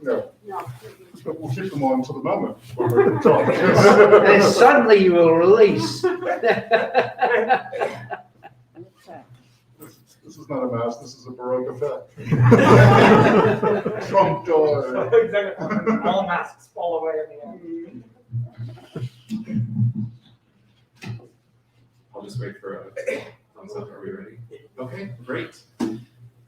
No, No. but we'll keep them on to the moment when we're talking. And suddenly you will release. This is not a mask, this is a Baroque effect. Trump door. Exactly. All masks fall away in the end. I'll just wait for a thumbs up. Are we ready? Okay, great.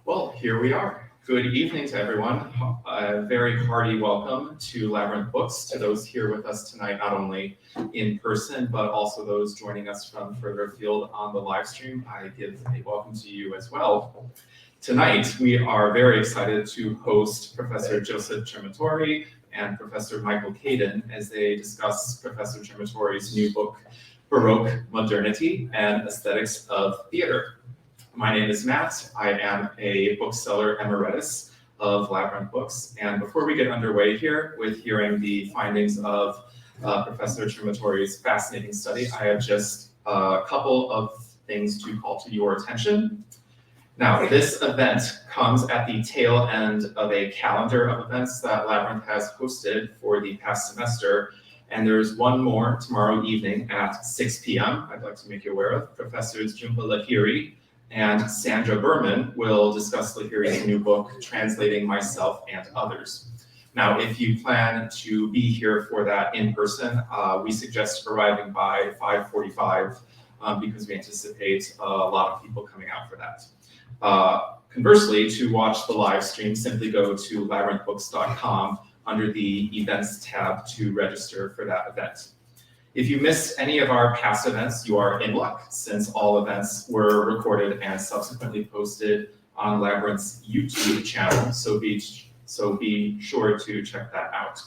Well, here we are. Good evening to everyone. A very hearty welcome to Labyrinth Books, to those here with us tonight, not only in person, but also those joining us from further afield on the live stream. I give a welcome to you as well. Tonight, we are very excited to host Professor Joseph Cermatori and Professor Michael Cadden as they discuss Professor Cermatori's new book, Baroque Modernity and Aesthetics of Theater. My name is Matt. I am a bookseller emeritus of Labyrinth Books. And before we get underway here with hearing the findings of Professor Cermatori's fascinating study, I have just a couple of things to call to your attention. Now, this event comes at the tail end of a calendar of events that Labyrinth has hosted for the past semester. And there's one more tomorrow evening at 6 p.m. I'd like to make you aware of. Professors Jhumpa Lahiri and Sandra Berman will discuss Lahiri's new book, Translating Myself and Others. Now, if you plan to be here for that in person, we suggest arriving by 5:45 because we anticipate a lot of people coming out for that. Conversely, to watch the live stream, simply go to labyrinthbooks.com under the events tab to register for that event. If you missed any of our past events, you are in luck, since all events were recorded and subsequently posted on Labyrinth's YouTube channel, so be sure to check that out.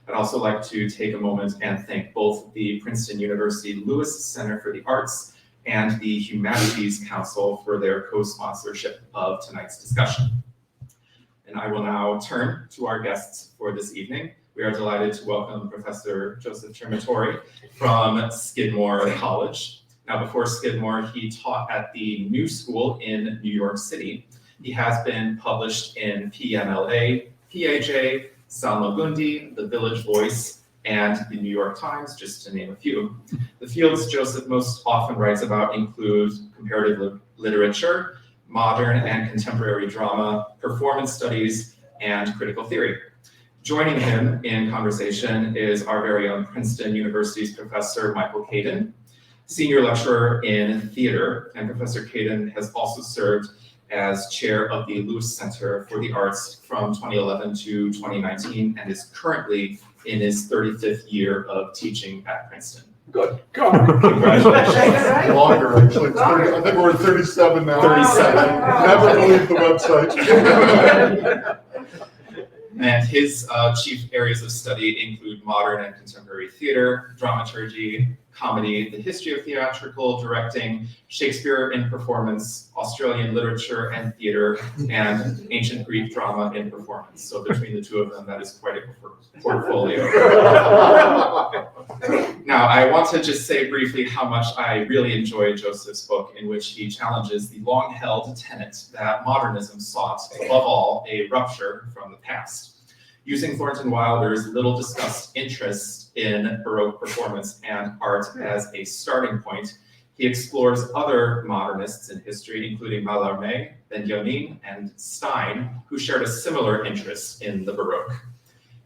I'd also like to take a moment and thank both the Princeton University Lewis Center for the Arts and the Humanities Council for their co-sponsorship of tonight's discussion. And I will now turn to our guests for this evening. We are delighted to welcome Professor Joseph Cermatori from Skidmore College. Now, before Skidmore, he taught at the New School in New York City. He has been published in PMLA, PAJ, Salmagundi, The Village Voice, and the New York Times, just to name a few. The fields Joseph most often writes about include comparative literature, modern and contemporary drama, performance studies, and critical theory. Joining him in conversation is our very own Princeton University's Professor Michael Cadden, senior lecturer in theater, and Professor Cadden has also served as chair of the Lewis Center for the Arts from 2011 to 2019 and is currently in his 35th year of teaching at Princeton. Good. Congratulations. Longer, actually. It's 30, I think we're at 37 now. 37. Never believe the website. And his chief areas of study include modern and contemporary theater, dramaturgy, comedy, the history of theatrical directing, Shakespeare in performance, Australian literature and theater, and ancient Greek drama in performance. So between the two of them, that is quite a portfolio. Now, I want to just say briefly how much I really enjoyed Joseph's book, in which he challenges the long-held tenet that modernism sought, above all, a rupture from the past. Using Thornton Wilder's little-discussed interest in Baroque performance and art as a starting point, he explores other modernists in history, including Mallarmé, Benjamin, and Stein, who shared a similar interest in the Baroque.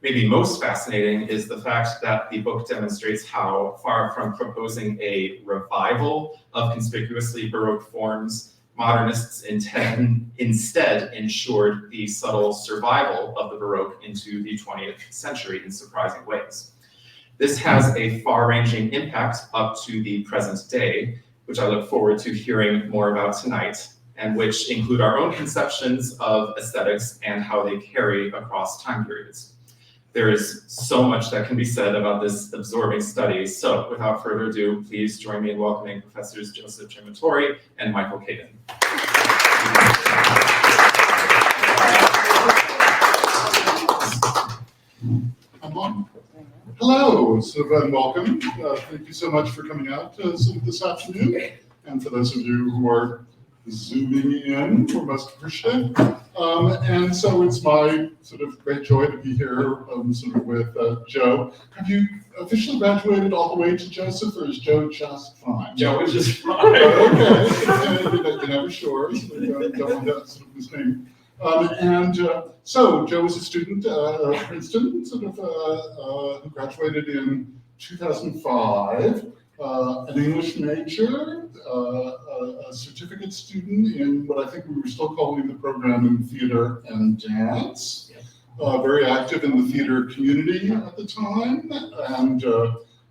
Maybe most fascinating is the fact that the book demonstrates how, far from proposing a revival of conspicuously Baroque forms, modernists instead ensured the subtle survival of the Baroque into the 20th century in surprising ways. This has a far-ranging impact up to the present day, which I look forward to hearing more about tonight, and which include our own conceptions of aesthetics and how they carry across time periods. There is so much that can be said about this absorbing study, so without further ado, please join me in welcoming Professors Joseph Cermatori and Michael Cadden. I'm on. Hello, so welcome. Thank you so much for coming out this afternoon. And for those of you who are zooming in for most appreciative. And so it's my sort of great joy to be here sort of with Joe. Have you officially graduated all the way to Joseph, or is Joe just fine? Joe is just fine. Okay, you're never sure, so you don't want that sort of misname. So Joe was a student at Princeton, sort of, who graduated in 2005, an English major, a certificate student in what I think we were still calling the program in theater and dance. Very active in the theater community at the time, and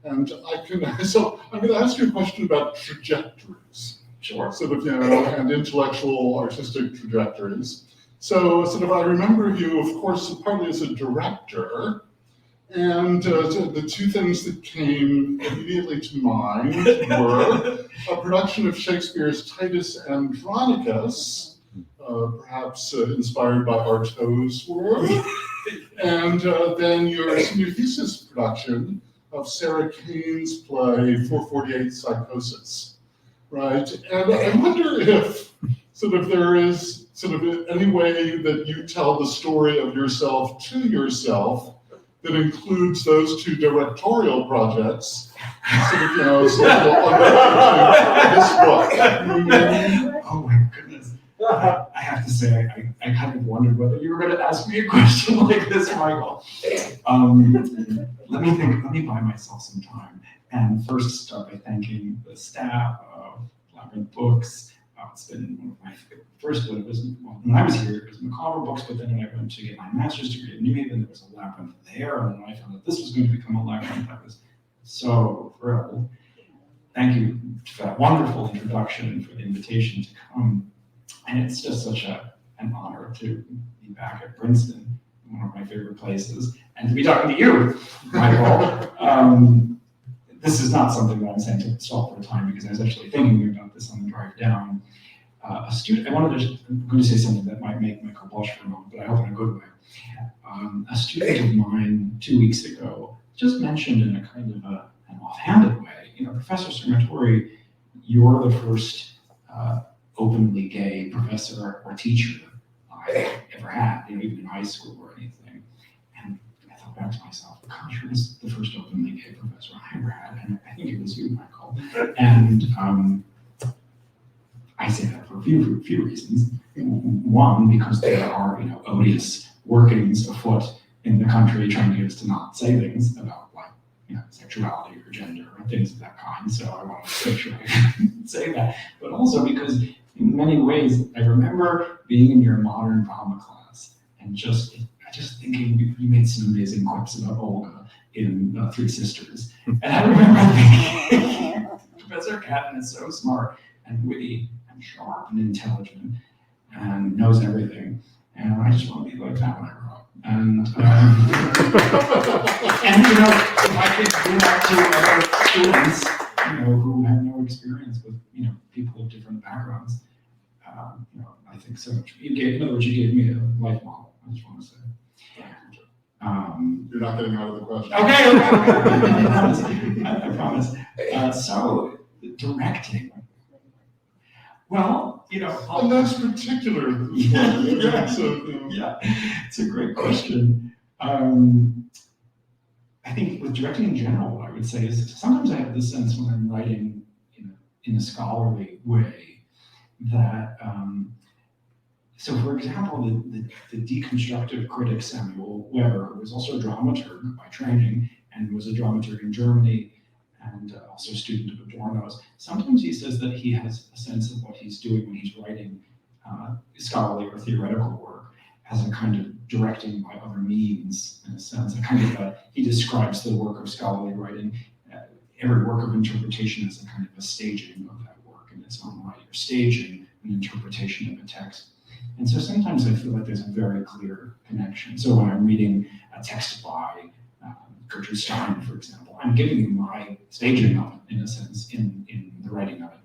I'm going to ask you a question about trajectories. Sure. Sort of, and intellectual, artistic trajectories. So, sort of, I remember you, of course, partly as a director, and the two things that came immediately to mind were a production of Shakespeare's Titus Andronicus, perhaps inspired by Artaud's work, and then your senior thesis production of Sarah Kane's play 448 Psychosis, right? And I wonder if sort of there is sort of any way that you tell the story of yourself to yourself that includes those two directorial projects, sort of, this book. Oh my goodness. I have to say, I kind of wondered whether you were going to ask me a question like this, Michael. Let me buy myself some time. And first start by thanking the staff of Labyrinth Books. It's been one of my favorite. First, when I was here, it was Macabre Books, but then when I went to get my master's degree at New Haven, there was a Labyrinth there, and when I found that this was going to become a Labyrinth, I was so thrilled. Thank you for that wonderful introduction and for the invitation to come. And it's just such an honor to be back at Princeton, one of my favorite places, and to be talking to you, Michael. This is not something that I'm saying to stop for a time, because I was actually thinking about this on the drive down. I'm going to say something that might make Michael blush for a moment, but I hope in a good way. A student of mine 2 weeks ago just mentioned in a kind of an offhanded way, Professor Cermatori, you're the first openly gay professor or teacher I ever had, even in high school or anything. And I thought back to myself, gosh, you're the first openly gay professor I ever had, and I think it was you, Michael. And I say that for a few reasons. One, because there are odious workings afoot in the country trying to get us to not say things about sexuality or gender or things of that kind. So I want to make sure I say that. But also because in many ways, I remember being in your modern drama class and just thinking you made some amazing quips about Olga in Three Sisters. And I remember thinking, Professor Cadden is so smart and witty and sharp and intelligent and knows everything. And I just want to be like that when I grow up. And if I could do that to other students, who have no experience with, people of different backgrounds, I think so much. In other words, you gave me a life model, I just want to say. You're not getting out of the question. Okay. I promise. So, directing. Well, and that's particular. Yeah, it's a great question. I think with directing in general, what I would say is sometimes I have the sense when I'm writing in a scholarly way that, so for example, the deconstructive critic Samuel Weber, who was also a dramaturg by training and was a dramaturg in Germany and also a student of Adorno's, sometimes he says that he has a sense of what he's doing when he's writing scholarly or theoretical work as a kind of directing by other means, in a sense. He describes the work of scholarly writing, every work of interpretation as a kind of a staging of that work in its own right, or staging an interpretation of a text. And so sometimes I feel like there's a very clear connection. So when I'm reading a text by Gertrude Stein, for example, I'm giving you my staging of it, in a sense, in the writing of it.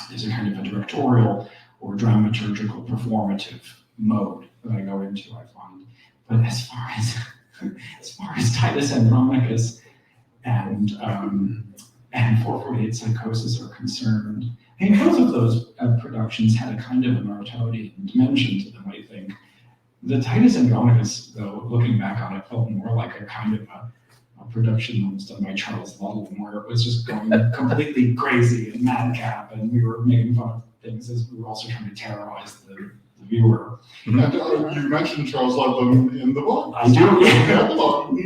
There's a kind of a directorial or dramaturgical performative mode that I go into, I find. But as far as Titus Andronicus and 448 Psychosis are concerned, I mean, both of those, productions had a kind of an Artaud dimension to them, I think. The Titus Andronicus, though, looking back on it, felt more like a kind of a production that was done by Charles Ludlam, where it was just going completely crazy and madcap, and we were making fun of things as we were also trying to terrorize the viewer. And you mentioned Charles Ludlam in the book. I do. Yeah.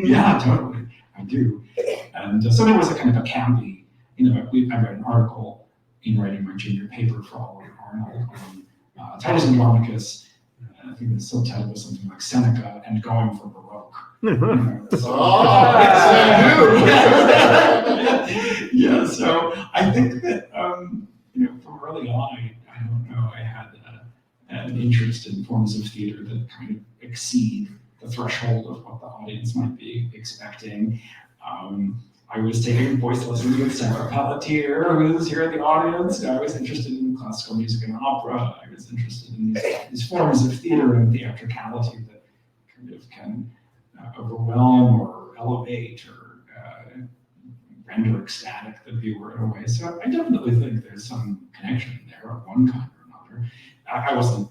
Yeah, totally. I do. And so there was a kind of a campy, I read an article in writing my junior paper for Oliver Arnold on Titus Andronicus. I think the subtitle was something like Seneca and Going for Baroque. Yeah, so I think that, from early on, I don't know, I had an interest in forms of theater that kind of exceed the threshold of what the audience might be expecting. I was taking voice lessons with Sarah Pelletier, who was here in the audience. I was interested in classical music and opera. I was interested in these forms of theater and theatricality that kind of can overwhelm or elevate or render ecstatic the viewer in a way. So I definitely think there's some connection there of one kind or another.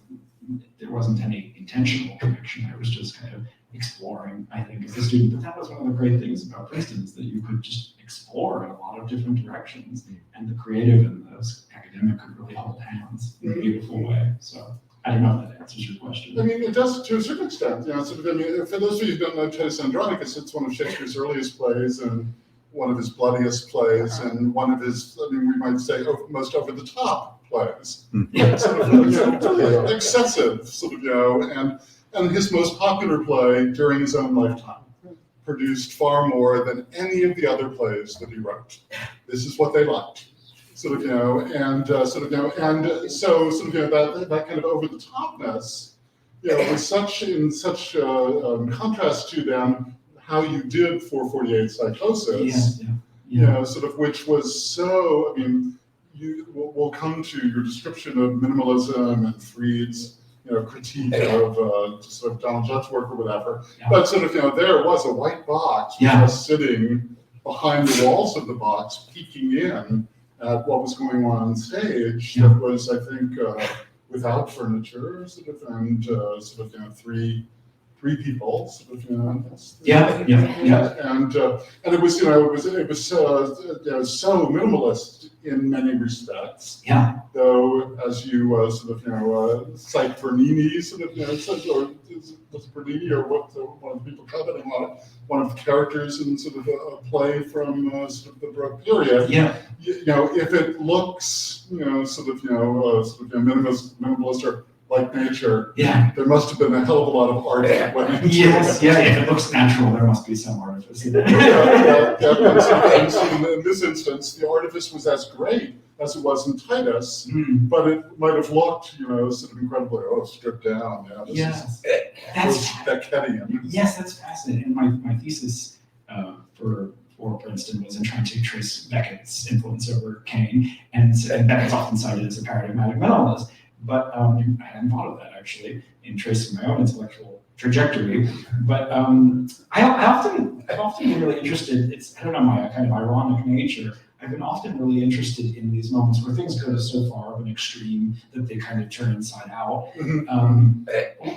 There wasn't any intentional connection. I was just kind of exploring, I think, as a student. But that was one of the great things about Princeton, is that you could just explore in a lot of different directions, and the creative and the academic could really hold hands in a beautiful way. So I don't know if that answers your question. I mean, it does to a certain extent. For those of you who don't know Titus Andronicus, it's one of Shakespeare's earliest plays and one of his bloodiest plays, and one of his, we might say, most over-the-top plays. Excessive, and his most popular play during his own lifetime. Produced far more than any of the other plays that he wrote. This is what they liked. That kind of over-the-topness, was in such contrast to then how you did 448 Psychosis, which was so, we'll come to your description of minimalism and Fried's, critique of Donald Judd's work or whatever. Yeah. But there was a white box just sitting behind the walls of the box, peeking in at what was going on stage. That was, I think, without furniture, and three people, and it was, so minimalist in many respects. Yeah. Though, as you cite Bernini, or was it Bernini or what? One of the people commenting on it, one of the characters in a play from the Baroque period. Yeah. If it looks, minimalist or like nature, there must have been a hell of a lot of art that went into it. Yes, if it looks natural, there must be some artifice in it. And so in this instance, the artifice was as great as it was in Titus, but it might have looked, incredibly, stripped down. That's Cadden. Yes, that's fascinating. And my thesis for Princeton was in trying to trace Beckett's influence over Kane, and Beckett's often cited as a paradigmatic minimalist. But I hadn't thought of that actually in tracing my own intellectual trajectory. But I've often been really interested. It's, I don't know, my kind of ironic nature. I've been often really interested in these moments where things go to so far of an extreme that they kind of turn inside out.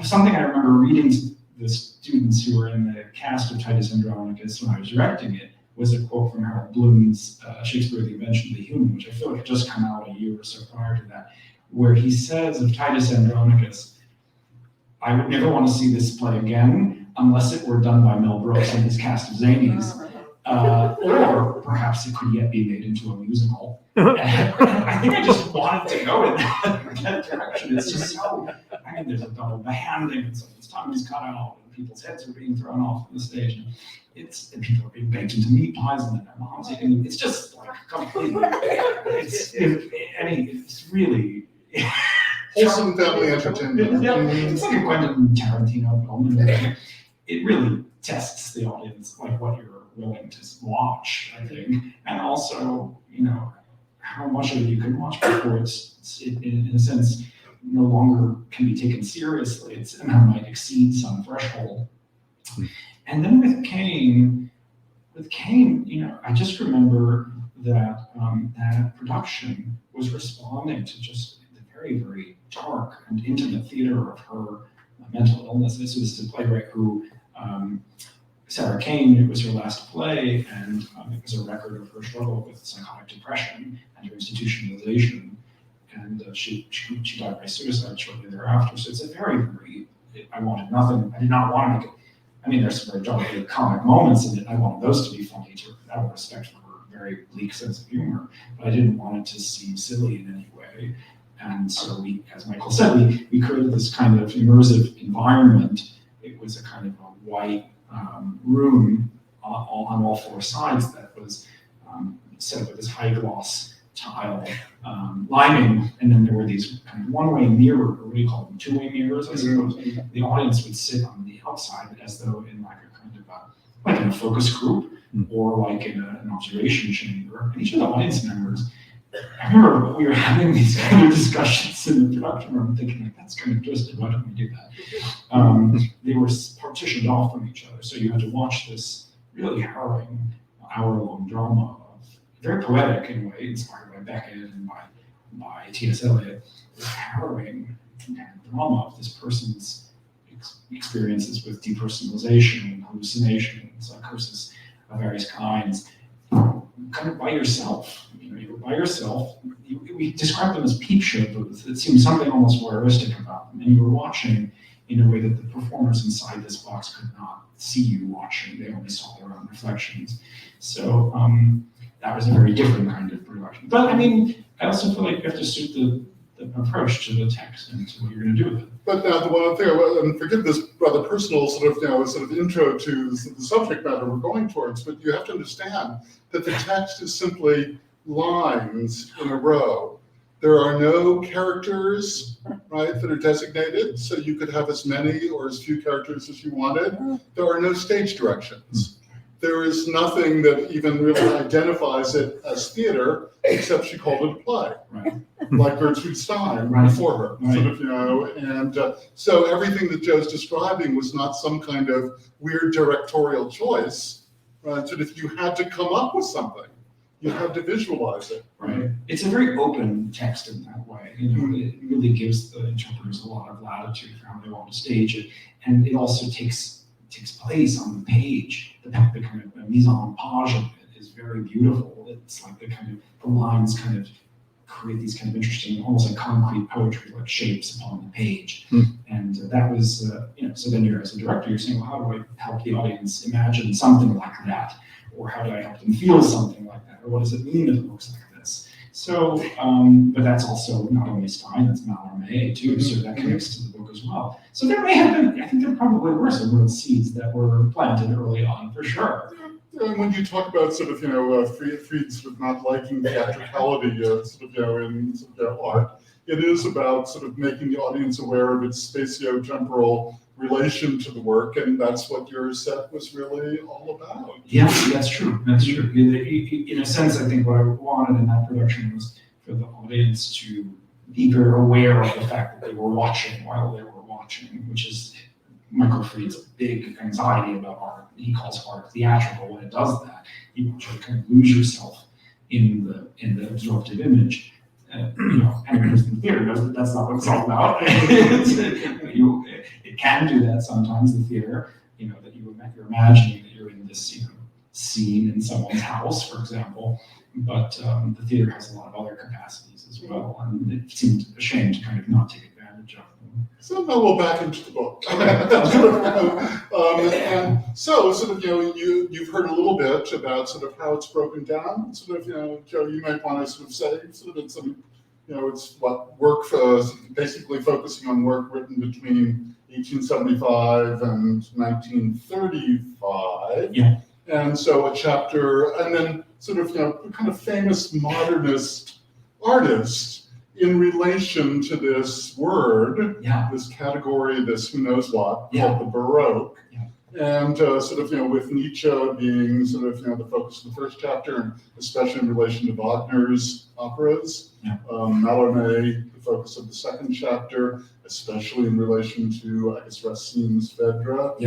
Something I remember reading to the students who were in the cast of Titus Andronicus when I was directing it was a quote from Harold Bloom's Shakespeare, The Invention of the Human, which I feel like had just come out a year or so prior to that, where he says of Titus Andronicus, I would never want to see this play again unless it were done by Mel Brooks and his cast of zanies, or perhaps it could yet be made into a musical. And I think I just wanted to go in that direction. It's just so, there's a double banding, and someone's tongue is cut out, and people's heads are being thrown off the stage, and people are being baked into meat pies, and then their mom's eating them. It's just like completely, it's really wholesome family entertainment. It's like a Quentin Tarantino film. It really tests the audience, like what you're willing to watch, I think, and also, how much of it you can watch before it's in a sense, no longer can be taken seriously. It somehow might exceed some threshold. And then with Kane, I just remember that that production was responding to just the very, very dark and intimate theater of her mental illness. This was a playwright who, Sarah Kane, it was her last play, and it was a record of her struggle with psychotic depression and her institutionalization. And she died by suicide shortly thereafter. So it's a very, very, I did not want to make it. I mean, there's some very darkly comic moments in it. I wanted those to be funny too, out of respect for her very bleak sense of humor. But I didn't want it to seem silly in any way. And so we, as Michael said, we created this kind of immersive environment. It was a kind of a white room on all four sides that was set up with this high gloss tile lining, and then there were these kind of one-way mirror, or what do you call them, two-way mirrors, I suppose. The audience would sit on the outside as though in like a kind of like in a focus group or like in an observation chamber. And each of the audience members, I remember we were having these kind of discussions in the production room, thinking like, that's kind of twisted, why don't we do that? They were partitioned off from each other, so you had to watch this really harrowing hour-long drama, very poetic in a way, inspired by Beckett and by T.S. Eliot, this harrowing kind of drama of this person's experiences with depersonalization and hallucination and psychosis of various kinds, kind of by yourself. You were by yourself. We described them as peep show booths. It seemed something almost voyeuristic about them, and you were watching in a way that the performers inside this box could not see you watching. They only saw their own reflections. So that was a very different kind of production. But I mean, I also feel like you have to suit the approach to the text and to what you're going to do with it. But now the one thing, and forgive this rather personal sort of intro to the subject matter we're going towards, but you have to understand that the text is simply lines in a row. There are no characters, right, that are designated, so you could have as many or as few characters as you wanted. There are no stage directions. There is nothing that even really identifies it as theater, except she called it a play, Right. like Gertrude Stein Right. before her, Right. and so everything that Joe's describing was not some kind of weird directorial choice, right? So if you had to come up with something, you had to visualize it. Right. It's a very open text in that way. It really gives the interpreters a lot of latitude for how they want to stage it, and it also takes place on the page. The kind of mise en page of it is very beautiful. It's like the lines kind of create these kind of interesting, almost like concrete poetry, like shapes upon the page. And that was, so then you're, as a director, you're saying, well, how do I help the audience imagine something like that? Or how do I help them feel something like that? Or what does it mean if it looks like this? So, but that's also not only Stein, that's Mallarmé too, so that connects to the book as well. So there may have been, I think there probably were some real seeds that were planted early on, for sure. And when you talk about Fried sort of not liking theatricality, in art, it is about sort of making the audience aware of its spatio-temporal relation to the work, and that's what your set was really all about. Yeah, that's true. That's true. In a sense, I think what I wanted in that production was for the audience to be very aware of the fact that they were watching while they were watching, which is Michael Fried's big anxiety about art. He calls art theatrical when it does that. You want to kind of lose yourself in the absorptive image. And in theater, that's not what it's all about. It can do that sometimes, the theater, that you're imagining that you're in this, scene in someone's house, for example. But the theater has a lot of other capacities as well, and it seemed a shame to kind of not take advantage of them. So now we'll back into the book. And so you've heard a little bit about sort of how it's broken down. Joe, you might want to sort of say it's what work basically focusing on work written between 1875 and 1935. Yeah. And so a chapter, and then kind of famous modernist artists in relation to this word, this category, this who knows what, called the Baroque. And with Nietzsche being the focus of the first chapter, and especially in relation to Wagner's operas. Mallarmé, the focus of the second chapter, especially in relation to, Racine's Phèdre.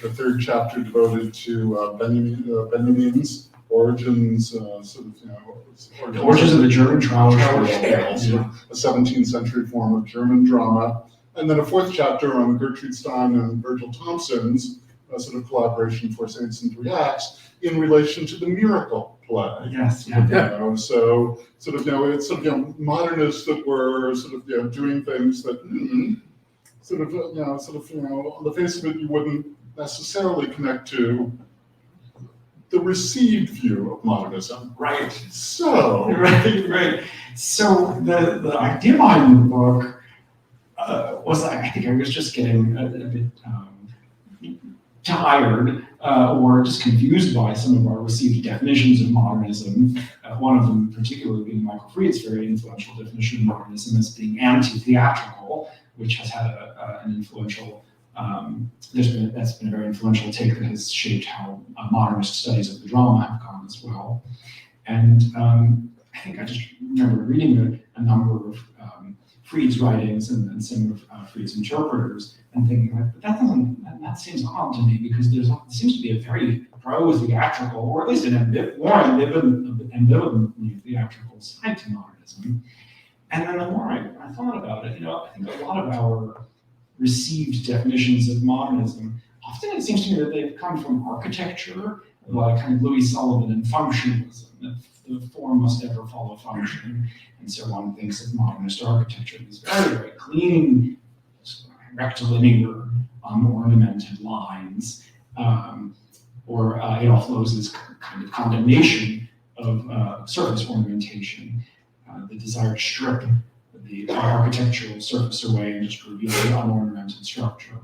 The third chapter devoted to Benjamin's origins, The origins of the German Trauerspiel. sort of a 17th century form of German drama. And then a fourth chapter on Gertrude Stein and Virgil Thompson's sort of collaboration for Saints in Three Acts in relation to the miracle play. Yes, You know, so it's modernists that were doing things that on the face of it you wouldn't necessarily connect to the received view of modernism. Right. So Right. So the idea behind the book was I think I was just getting a bit tired or just confused by some of our received definitions of modernism. One of them particularly being Michael Fried's very influential definition of modernism as being anti-theatrical, which has had an influential, that's been a very influential take that has shaped how modernist studies of the drama have gone as well. And I think I just remember reading a number of Fried's writings and some of Fried's interpreters and thinking like, but that seems odd to me because there seems to be a very pro-theatrical, or at least an ambivalent theatrical side to modernism. And then the more I thought about it, I think a lot of our received definitions of modernism, often it seems to me that they've come from architecture, like kind of Louis Sullivan and functionalism, that the form must ever follow function. And so one thinks of modernist architecture, these very, very clean, rectilinear, ornamented lines, or it all flows as kind of condemnation of surface ornamentation, the desire to strip the architectural surface away and just reveal the unornamented structure.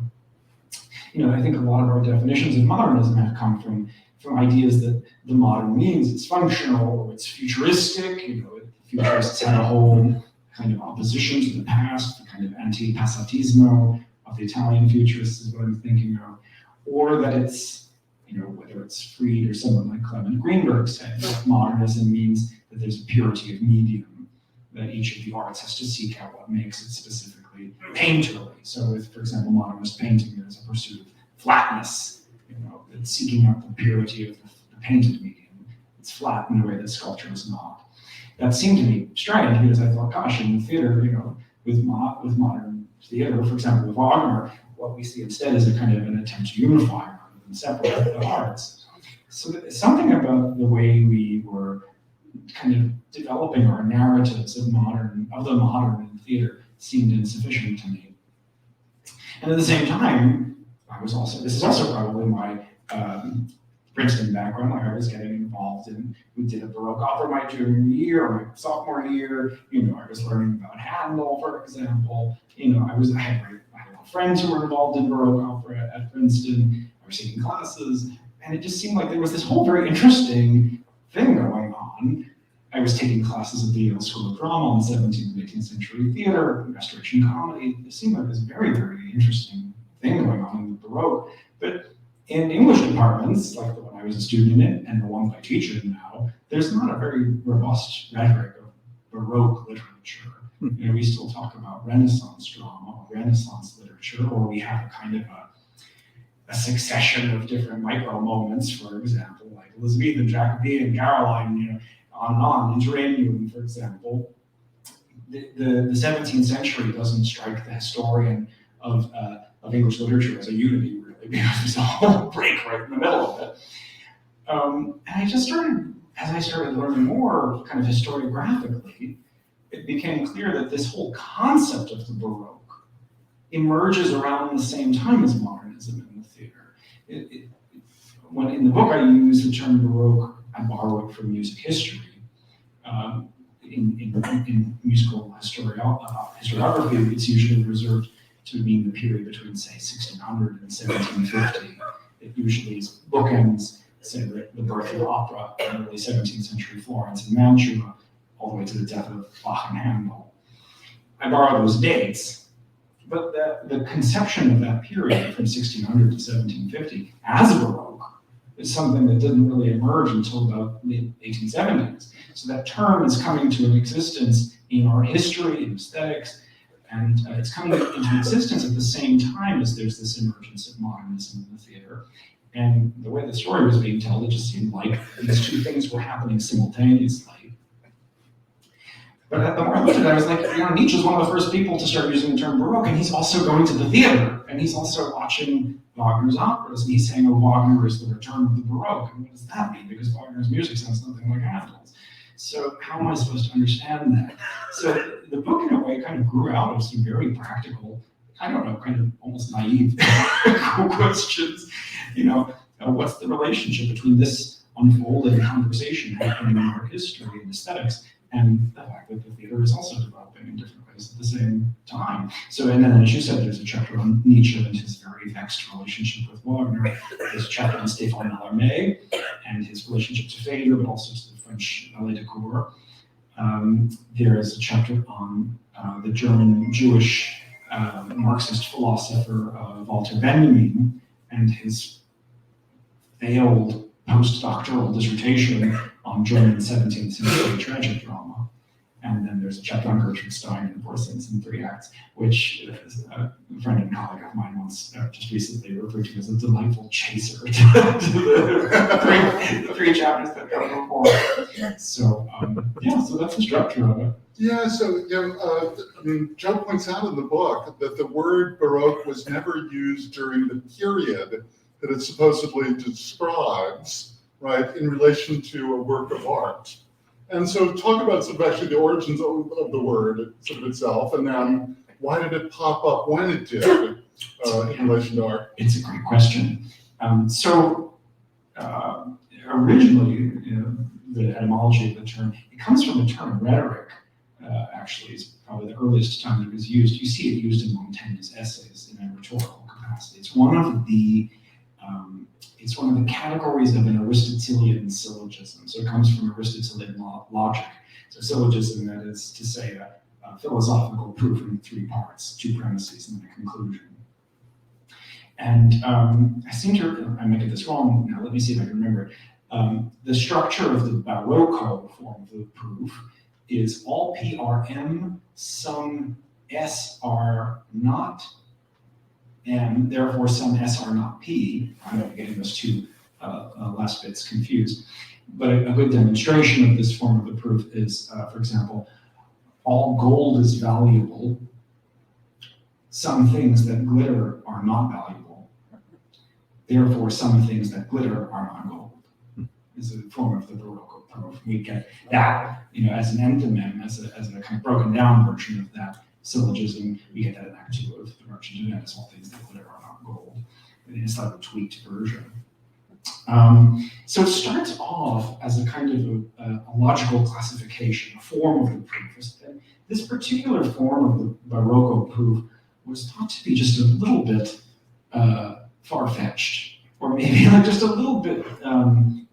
I think a lot of our definitions of modernism have come from ideas that the modern means it's functional or it's futuristic. The futurists had a whole kind of opposition to the past, the kind of anti-passatismo of the Italian futurists is what I'm thinking of, or that it's, whether it's Fried or someone like Clement Greenberg said, that modernism means that there's a purity of medium, that each of the arts has to seek out what makes it specifically painterly. So with, for example, modernist painting, there's a pursuit of flatness, it's seeking out the purity of the painted medium. It's flat in a way that sculpture is not. That seemed to me strange because I thought, gosh, in the theater, with modern theater, for example, with Wagner, what we see instead is a kind of an attempt to unify rather than separate the arts. So something about the way we were kind of developing our narratives of the modern in theater seemed insufficient to me. And at the same time, this is also probably my Princeton background, I was getting involved in, we did a Baroque opera my junior year or my sophomore year, I was learning about Handel, for example, I had a lot of friends who were involved in Baroque opera at Princeton, I was taking classes, and it just seemed like there was this whole very interesting thing going on. I was taking classes at the Yale School of Drama on 17th and 18th century theater, Restoration comedy. It seemed like this very, very interesting thing going on in the Baroque. But in English departments, like the one I was a student in and the ones I teach in now, there's not a very robust rhetoric of Baroque literature. We still talk about Renaissance drama or Renaissance literature, or we have a kind of a succession of different micro moments, for example, like Elizabethan, Jacobean, Caroline, on and on, Interregnum, for example. The 17th century doesn't strike the historian of English literature as a unity, really, because there's a whole break right in the middle of it. And I just as I started learning more kind of historiographically, it became clear that this whole concept of the Baroque emerges around the same time as modernism in the theater. When in the book I use the term Baroque, I borrow it from music history. In musical historiography, it's usually reserved to mean the period between, say, 1600 and 1750. It usually is bookends, say, the birth of opera in early 17th century Florence and Mantua, all the way to the death of Bach and Handel. I borrow those dates, but the conception of that period from 1600 to 1750 as Baroque is something that didn't really emerge until about the 1870s. So that term is coming to an existence in art history, in aesthetics, and it's coming into existence at the same time as there's this emergence of modernism in the theater. And the way the story was being told, it just seemed like these two things were happening simultaneously. But the more I looked at it, I was like, Nietzsche's one of the first people to start using the term Baroque, and he's also going to the theater, and he's also watching Wagner's operas, and he's saying, oh, Wagner is the return of the Baroque. And what does that mean? Because Wagner's music sounds nothing like Handel's. So how am I supposed to understand that? So the book, in a way, kind of grew out of some very practical, I don't know, kind of almost naive questions. What's the relationship between this unfolding conversation happening in art history and aesthetics and the fact that the theater is also developing in different ways at the same time? So, and then as you said, there's a chapter on Nietzsche and his very vexed relationship with Wagner. There's a chapter on Stéphane Mallarmé and his relationship to theater, but also to the French ballet de cour. There is a chapter on the German Jewish Marxist philosopher Walter Benjamin and his failed postdoctoral dissertation on German 17th-century tragic drama. And then there's a chapter on Gertrude Stein and Four Saints in Three Acts, which a friend and colleague of mine once just recently referred to as a delightful chaser to the three chapters that go before. So, so that's the structure of it. Yeah, so Joe points out in the book that the word Baroque was never used during the period that it supposedly describes, right, in relation to a work of art. And so talk about sort of actually the origins of the word sort of itself, and then why did it pop up when it did in relation to art? It's a great question. Originally, the etymology of the term, it comes from the term rhetoric, actually, is probably the earliest time that it was used. You see it used in Montaigne's essays in a rhetorical capacity. It's one of the categories of an Aristotelian syllogism. So it comes from Aristotelian logic. So syllogism, that is to say, a philosophical proof in three parts, two premises and then a conclusion. And I seem to, I may get this wrong now, let me see if I can remember it. The structure of the Barocco form of the proof is all PRM, some SR not M, therefore some SR not P. I'm getting those two last bits confused. But a good demonstration of this form of the proof is, for example, all gold is valuable. Some things that glitter are not valuable. Therefore, some things that glitter are not gold. Is a form of the Baroque proof. We get that, as an enthymeme, as a kind of broken down version of that syllogism. We get that in Act 2 of the Merchant of Venice, all things that glitter are not gold. It's like a tweaked version. So it starts off as a kind of a logical classification, a form of the proof. This particular form of the Baroque proof was thought to be just a little bit far-fetched, or maybe like just a little bit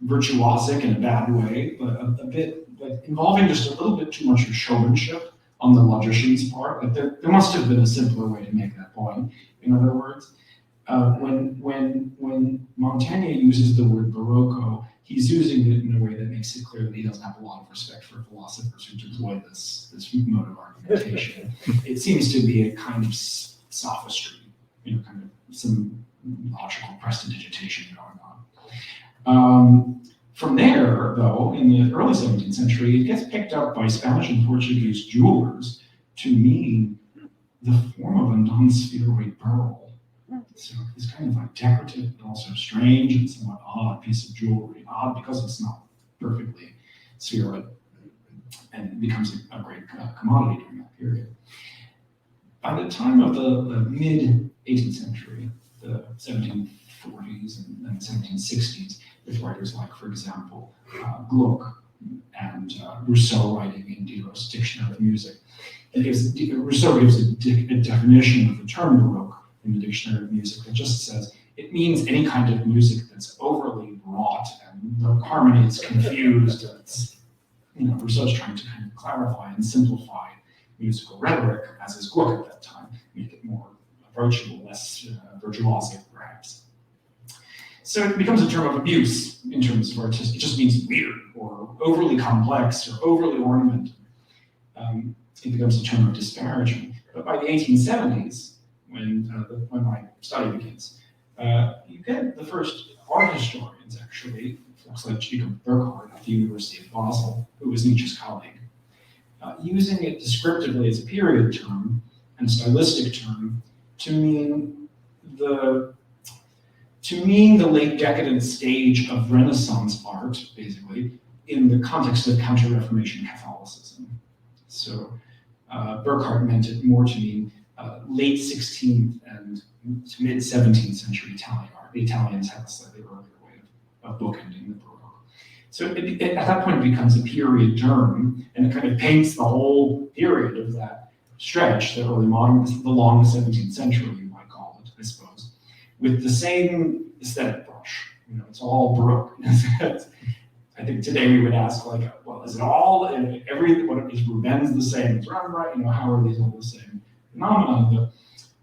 virtuosic in a bad way, but a bit like involving just a little bit too much of showmanship on the logician's part. Like there must have been a simpler way to make that point. In other words, when Montaigne uses the word Baroque, he's using it in a way that makes it clear that he doesn't have a lot of respect for philosophers who deploy this mode of argumentation. It seems to be a kind of sophistry, kind of some logical prestidigitation going on. From there, though, in the early 17th century, it gets picked up by Spanish and Portuguese jewelers to mean the form of a non-spheroid pearl. So it's kind of like decorative, but also strange and somewhat odd piece of jewelry. Odd because it's not perfectly spheroid, and it becomes a great commodity during that period. By the time of the mid-18th century, the 1740s and then the 1760s, with writers like, for example, Gluck and Rousseau writing in Diderot's Dictionary of Music. Rousseau gives a definition of the term Baroque in the Dictionary of Music that just says it means any kind of music that's overly wrought and the harmony is confused. And it's, Rousseau's trying to kind of clarify and simplify musical rhetoric, as is Gluck at that time, make it more approachable, less virtuosic, perhaps. So it becomes a term of abuse in terms of artistic. It just means weird or overly complex or overly ornamented. It becomes a term of disparagement. But by the 1870s, when my study begins, you get the first art historians, actually, folks like Jacob Burckhardt at the University of Basel, who was Nietzsche's colleague, using it descriptively as a period term and stylistic term to mean the late decadent stage of Renaissance art, basically, in the context of Counter-Reformation Catholicism. So Burckhardt meant it more to mean late 16th and mid 17th century Italian art. The Italians had a slightly earlier way of bookending the Baroque. So at that point it becomes a period term, and it kind of paints the whole period of that stretch, the early modern, the long 17th century, you might call it, I suppose, with the same aesthetic brush. You know, it's all Baroque. I think today we would ask, like, well, is it all, what is Rubens the same as Rembrandt? You know, how are these all the same phenomena? But,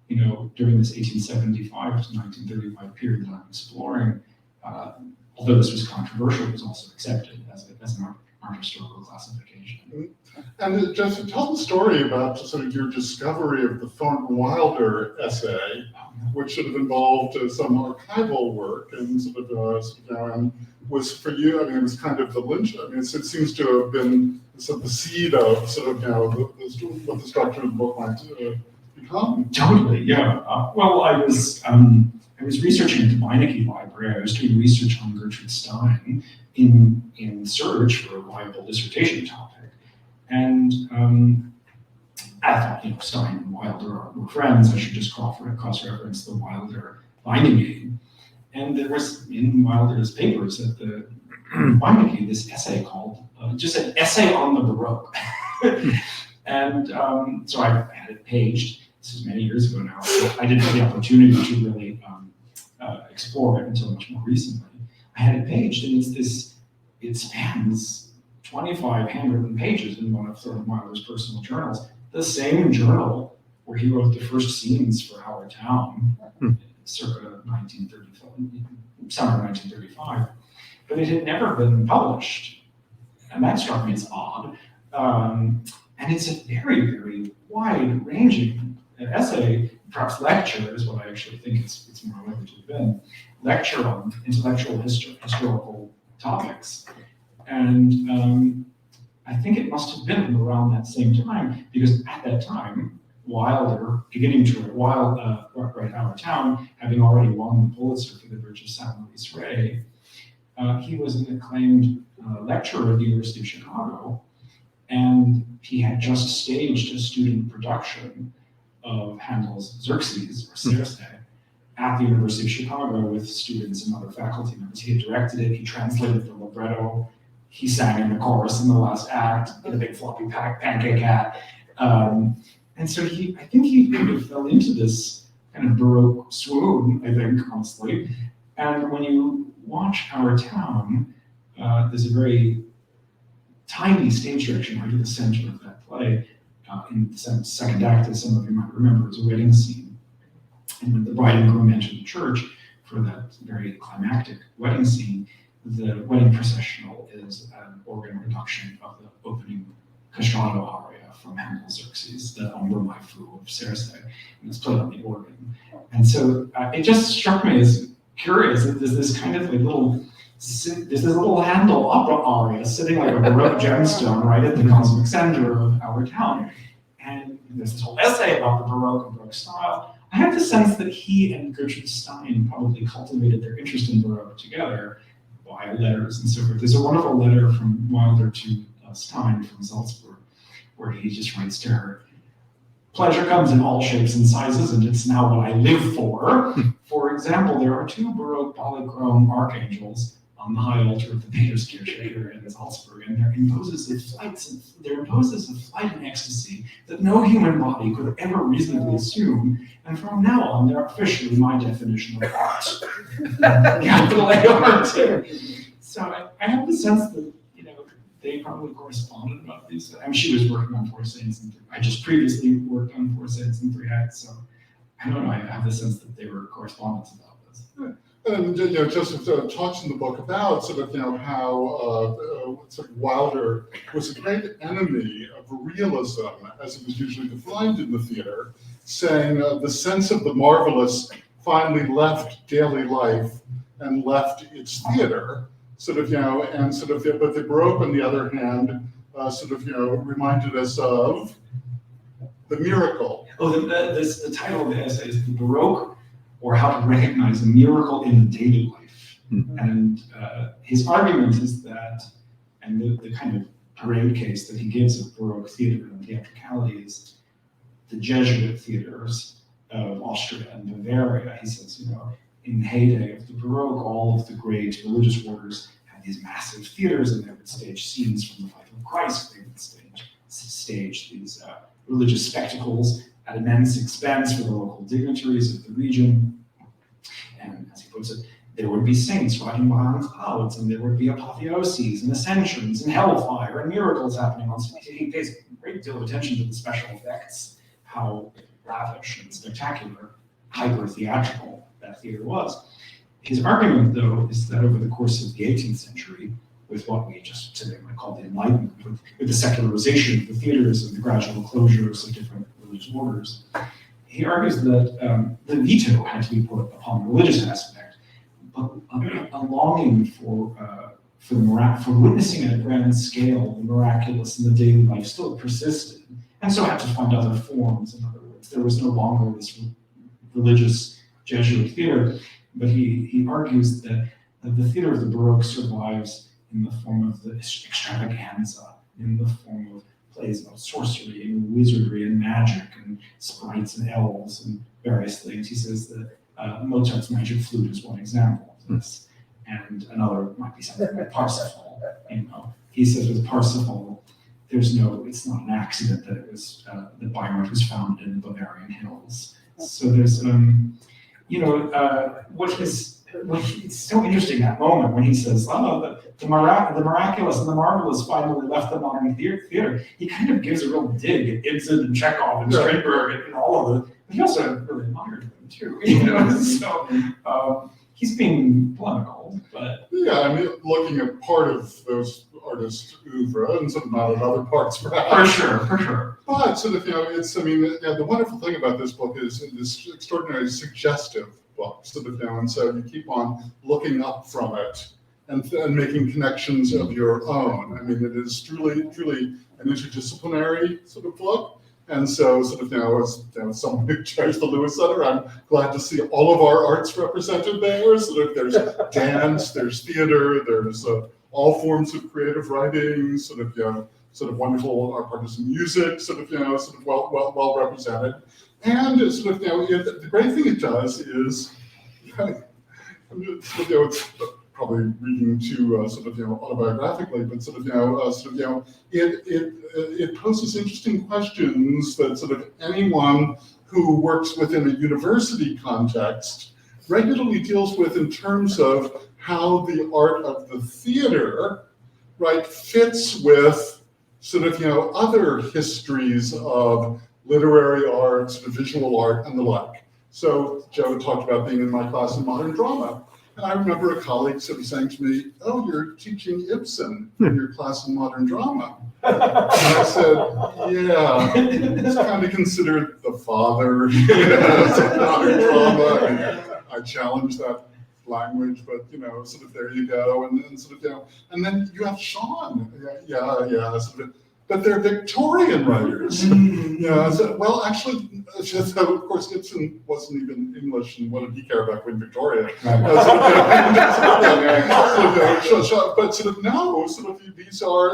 you know, during this 1875 to 1935 period that I'm exploring, although this was controversial, it was also accepted as an art historical classification. And just tell the story about sort of your discovery of the Thornton Wilder essay, which sort of involved some archival work and and was for you, I mean, it was kind of the lynch. I mean, it seems to have been sort of the seed of sort of, what the structure of the book might become. Totally, yeah. Well, I was researching at the Beinecke Library. I was doing research on Gertrude Stein in search for a viable dissertation topic. And I thought, you know, Stein and Wilder were friends. I should just cross-reference the Wilder binding aid. And there was in Wilder's papers at the Beinecke this essay called, just an essay on the Baroque. And so I had it paged. This is many years ago now. So I didn't have the opportunity to really explore it until much more recently. I had it paged, and it spans 25 handwritten pages in one of sort of Wilder's personal journals. The same journal where he wrote the first scenes for Our Town, circa 1935, summer 1935. But it had never been published, and that struck me as odd. And it's a very, very wide-ranging essay, perhaps lecture is what I actually think it's more likely to have been. Lecture on intellectual historical topics. And I think it must have been around that same time, because at that time, Wilder, beginning to write Our Town, having already won the Pulitzer for The Bridge of St. Maurice Ray, he was an acclaimed lecturer at the University of Chicago, and he had just staged a student production of Handel's Xerxes, or Circe, at the University of Chicago with students and other faculty members. He had directed it, he translated the libretto, he sang in the chorus in the last act, in a big floppy pancake hat. And so I think he kind of fell into this kind of Baroque swoon, I think, honestly. And when you watch Our Town, there's a very tiny stage direction right at the center of that play. In the second act, as some of you might remember, is a wedding scene. And when the bride and groom enter the church for that very climactic wedding scene, the wedding processional is an organ reduction of the opening castrato aria from Handel's Xerxes, the Ombre mai fu of Circe, and it's played on the organ. And so it just struck me as curious that there's this kind of like there's this little Handel opera aria sitting like a Baroque gemstone right at the cosmic center of Our Town. And there's this whole essay about the Baroque and Baroque style. I have the sense that he and Gertrude Stein probably cultivated their interest in Baroque together by letters and so forth. There's a wonderful letter from Wilder to Stein from Salzburg, where he just writes to her, "Pleasure comes in all shapes and sizes, and it's now what I live for. For example, there are two Baroque polychrome archangels on the high altar of the Peterskirche here in Salzburg, and there imposes a flight and ecstasy that no human body could ever reasonably assume, and from now on, they're officially my definition of art." Capital A art. So I have the sense that, you know, they probably corresponded about these. I mean, she was working on Four Saints, and I just previously worked on Four Saints and Three Acts, so I don't know, I have the sense that they were correspondents about this. And Joseph talks in the book about sort of how sort of Wilder was a great enemy of realism, as it was usually defined in the theater, saying the sense of the marvelous finally left daily life and left its theater, but the Baroque, on the other hand, reminded us of the miracle. Oh, the title of the essay is The Baroque, or How to Recognize a Miracle in the Daily Life. And his argument is that, and the kind of parade case that he gives of Baroque theater and theatricality is the Jesuit theaters of Austria and Bavaria. He says, in the heyday of the Baroque, all of the great religious orders had these massive theaters, and they would stage scenes from the life of Christ. They would stage these religious spectacles at immense expense for the local dignitaries of the region. And as he puts it, there would be saints riding behind clouds, and there would be apotheoses and ascensions and hellfire and miracles happening on stage. He pays a great deal of attention to the special effects, how lavish and spectacular, hyper-theatrical that theater was. His argument, though, is that over the course of the 18th century, with what we just today might call the Enlightenment, with the secularization of the theaters and the gradual closures of different religious orders, he argues that the veto had to be put upon the religious aspect, but a longing for witnessing at a grand scale the miraculous in the daily life still persisted, and so had to find other forms. In other words, there was no longer this religious Jesuit theater, but he argues that the theater of the Baroque survives in the form of the extravaganza, in the form of plays about sorcery and wizardry and magic and sprites and elves and various things. He says that Mozart's Magic Flute is one example of this, and another might be something like Parsifal. He says with Parsifal, it's not an accident that it was that Bayreuth was found in the Bavarian hills. So there's it's so interesting that moment when he says, the miraculous and the marvelous finally left the modern theater. He kind of gives a real dig at Ibsen and Chekhov and Strindberg and all of them, but he also really admired them too. So he's being polemical, but Looking at part of those artists' oeuvre and some not at other parts, perhaps. For sure. But the wonderful thing about this book is this extraordinarily suggestive book, and so you keep on looking up from it and making connections of your own. It is truly an interdisciplinary sort of book. And so as someone who chairs the Lewis Center, I'm glad to see all of our arts represented there. There's dance, there's theater, there's all forms of creative writing, wonderful artisan music, well represented. And the great thing it does is, it's probably reading too autobiographically, but it poses interesting questions that anyone who works within a university context regularly deals with in terms of how the art of the theater, fits with other histories of literary arts, visual art, and the like. So Joe talked about being in my class in modern drama. And I remember a colleague saying to me, "Oh, you're teaching Ibsen in your class in modern drama." And I said, "Yeah, it's kind of considered the father of modern drama." I challenged that language, but there you go. And then and then you have Sean. But they're Victorian writers. Of course, Ibsen wasn't even English, and what did he care about Queen Victoria? But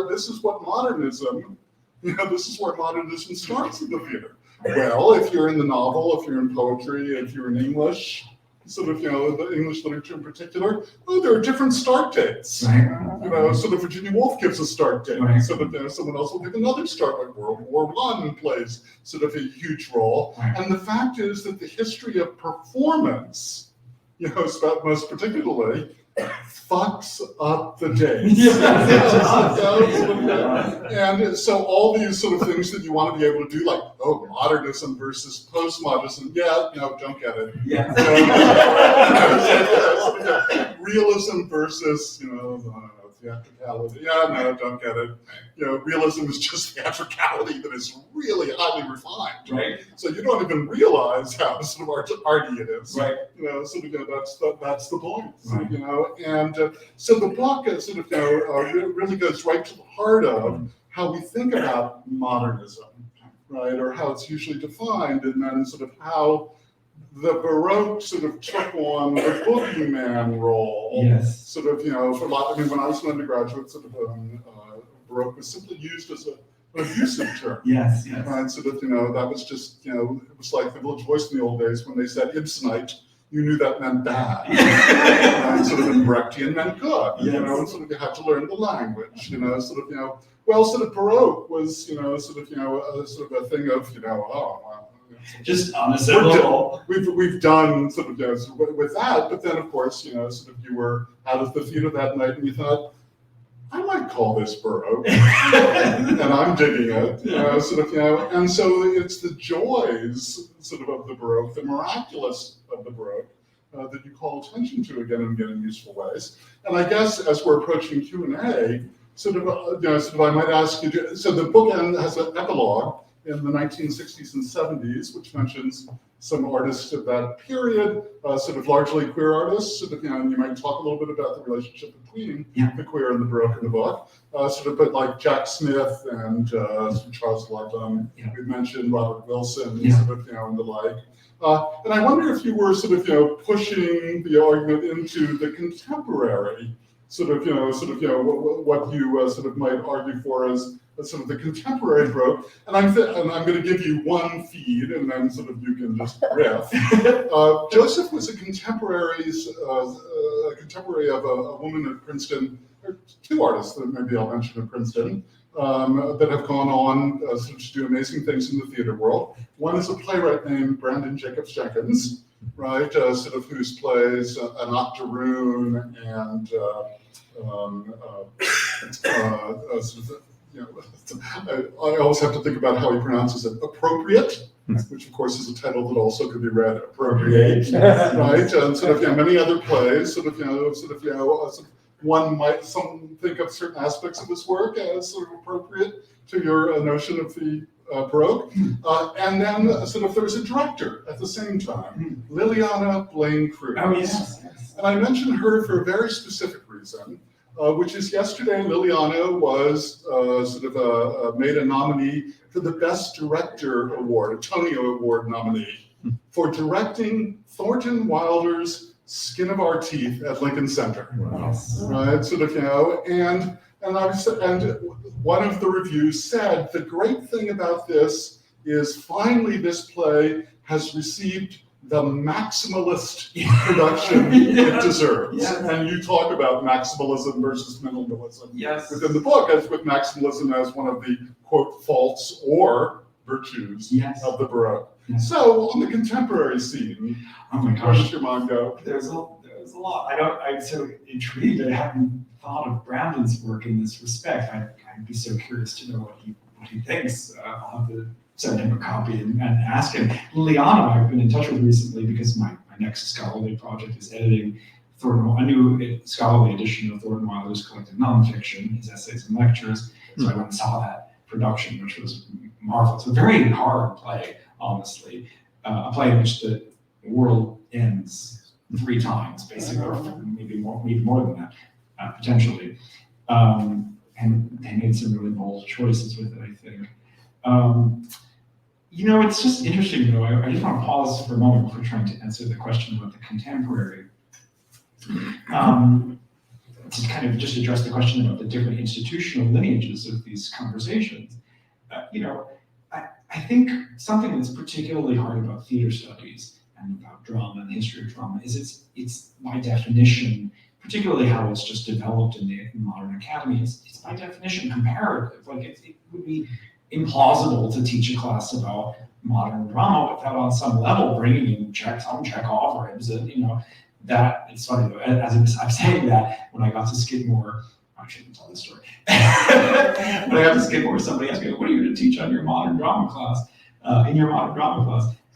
this is what modernism, this is where modernism starts in the theater. Well, if you're in the novel, if you're in poetry, if you're in English, the English literature in particular, there are different start dates. Virginia Woolf gives a start date. Someone else will give another start, like World War I plays a huge role. And the fact is that the history of performance, most particularly, fucks up the dates. And so all these things that you want to be able to do, like, modernism versus postmodernism, don't get it. Realism versus, theatricality. Yeah, no, don't get it. Realism is just theatricality that is really highly refined. Right. So you don't even realize how sort of arty it is. Right. That's the point. Right. And so the book really goes right to the heart of how we think about modernism, right, or how it's usually defined, and then sort of how the Baroque sort of took on the boogeyman role. Yes. Sort of, for a lot. I mean, when I was an undergraduate, sort of Baroque was simply used as an abusive term. Yes, yes. Right, sort of, that was just, it was like the Village Voice in the old days when they said Ibsenite, you knew that meant bad. Right, sort of, and Brechtian meant good. Yes. And sort of you had to learn the language. Well, sort of Baroque was, sort of a thing of, oh, wow. Just on a simple level. We've done sort of with that, but then of course, sort of you were out of the theater that night and you thought, I might call this Baroque, and I'm digging it, and so it's the joys sort of the Baroque, the miraculous of the Baroque, that you call attention to again and again in useful ways. And I guess as we're approaching Q&A, sort of I might ask you, so the book has an epilogue in the 1960s and 70s, which mentions some artists of that period, sort of largely queer artists, sort of, and you might talk a little bit about the relationship between the queer and the Baroque in the book, but like Jack Smith and Charles Ludlam, we've mentioned Robert Wilson, sort of, and the like. And I wonder if you were sort of, pushing the argument into the contemporary, what you sort of might argue for as sort of the contemporary Baroque, and I'm going to give you one feed, and then sort of you can just riff. Joseph was a contemporary of a woman at Princeton, or two artists that maybe I'll mention at Princeton, that have gone on to do amazing things in the theater world. One is a playwright named Brandon Jacobs Jenkins, right, sort of whose plays An Octoroon and I always have to think about how he pronounces it. Appropriate, which of course is a title that also could be read appropriate, right? And sort of many other plays. One might think of certain aspects of his work as sort of appropriate to your notion of the Baroque. And then there was a director at the same time, Liliana Blaine Cruz. Oh yes. And I mentioned her for a very specific reason. Which is yesterday Liliana was made a nominee for the Best Director Award, a Tony Award nominee, for directing Thornton Wilder's Skin of Our Teeth at Lincoln Center. Wow. Right, and one of the reviews said, the great thing about this is finally this play has received the maximalist production it deserves. Yes. And you talk about maximalism versus minimalism within the book, as with maximalism as one of the, quote, faults or virtues of the Baroque. Yes. So on the contemporary scene, oh my where does gosh, your mind go? there's a lot. I'm so intrigued. I hadn't thought of Brandon's work in this respect. I'd be so curious to know what he thinks. I'll have to send him a copy and ask him. Liliana, I've been in touch with recently because my next scholarly project is editing a new scholarly edition of Thornton Wilder's collected nonfiction, his essays and lectures. So I went and saw that production, which was marvelous. A very hard play, honestly. A play in which the world ends 3 times, basically, or maybe more than that, potentially. And they made some really bold choices with it, I think. It's just interesting, though. I just want to pause for a moment before trying to answer the question about the contemporary. To kind of just address the question about the different institutional lineages of these conversations. I think something that's particularly hard about theater studies and about drama and the history of drama is it's by definition, particularly how it's just developed in the modern academy, it's by definition comparative. Like it would be implausible to teach a class about modern drama without on some level bringing in Chekhov or Ibsen, that it's funny though, as I'm saying that, when I got to Skidmore, I shouldn't tell this story. When I got to Skidmore, somebody asked me, what are you going to teach on your modern drama class,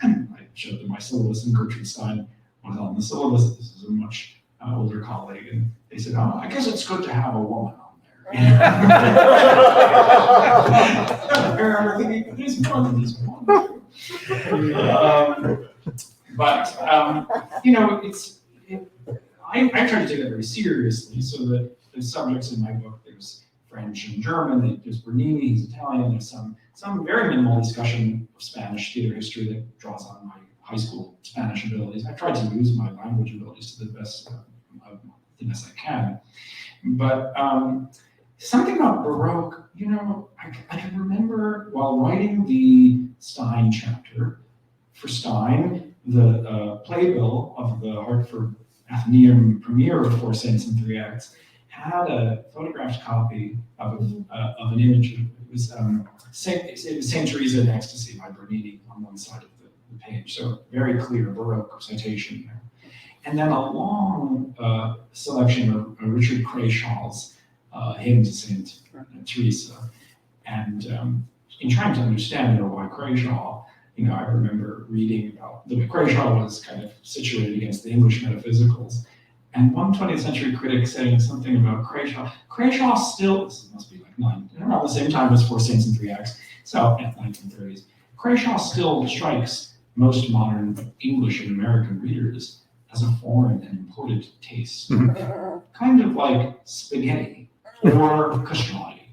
And I showed them my syllabus, and Gertrude Stein was on the syllabus. This is a much older colleague, and they said, I guess it's good to have a woman on. I remember thinking, there's more than this one. I try to take that very seriously, so that the subjects in my book, there's French and German, there's Bernini, he's Italian, there's some very minimal discussion of Spanish theater history that draws on my high school Spanish abilities. I try to use my language abilities to the best I can. But something about Baroque, I can remember while writing the Stein chapter, for Stein, the playbill of the Hartford Athenaeum premiere of Four Saints and Three Acts had a photographed copy of an image. It was Saint Teresa in Ecstasy by Bernini on one side of the page, so very clear Baroque citation there. And then a long selection of Richard Crashaw's hymn to Saint Teresa. And in trying to understand why Crashaw, I remember reading about the way Crashaw was kind of situated against the English metaphysicals. And one 20th century critic saying something about Crashaw. Crashaw still, this must be like around the same time as Four Saints and Three Acts, so in the 1930s. Crashaw still strikes most modern English and American readers as a foreign and imported taste. Kind of like spaghetti or castrati.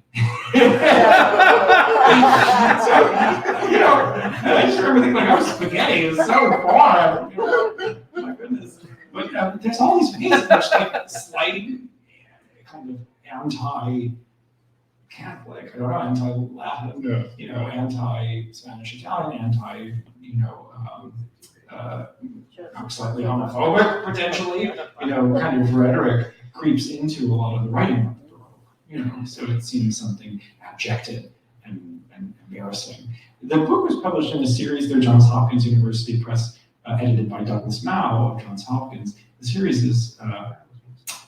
I just remember thinking like, spaghetti is so foreign. My goodness. But there's all these ways in which like slight kind of anti-Catholic, anti-Latin, anti-Spanish Italian, slightly homophobic potentially, kind of rhetoric creeps into a lot of the writing of the Baroque, so it seems something abjected and embarrassing. The book was published in a series through Johns Hopkins University Press, edited by Douglas Mao of Johns Hopkins. The series is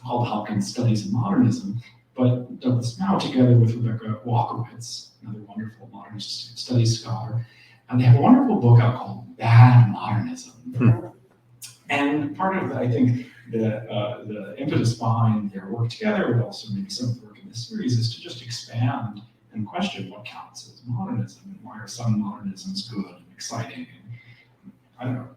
called Hopkins Studies in Modernism, but Douglas Mao, together with Rebecca Walkowitz, another wonderful modernist studies scholar, and they have a wonderful book out called Bad Modernism. And part of, I think, the impetus behind their work together, but also maybe some of the work in this series, is to just expand and question what counts as modernism, and why are some modernisms good and exciting and,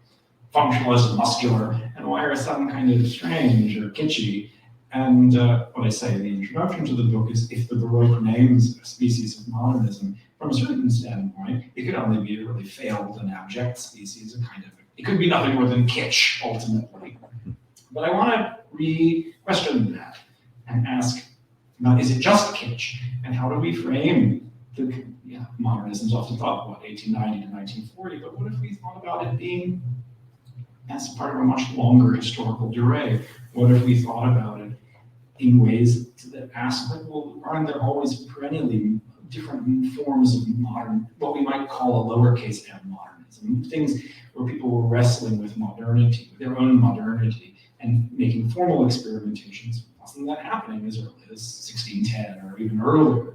functionalist and muscular, and why are some kind of strange or kitschy. And what I say in the introduction to the book is, if the Baroque names a species of modernism, from a certain standpoint, it could only be a really failed and abject species, it could be nothing more than kitsch, ultimately. But I want to re-question that and ask, is it just kitsch? And how do we frame the modernism's often thought, 1890 to 1940, but what if we thought about it being as part of a much longer historical durée? What if we thought about it in ways that ask, aren't there always perennially different forms of modern, what we might call a lowercase m modernism, things where people were wrestling with modernity, with their own modernity, and making formal experimentations. Wasn't that happening as early as 1610 or even earlier?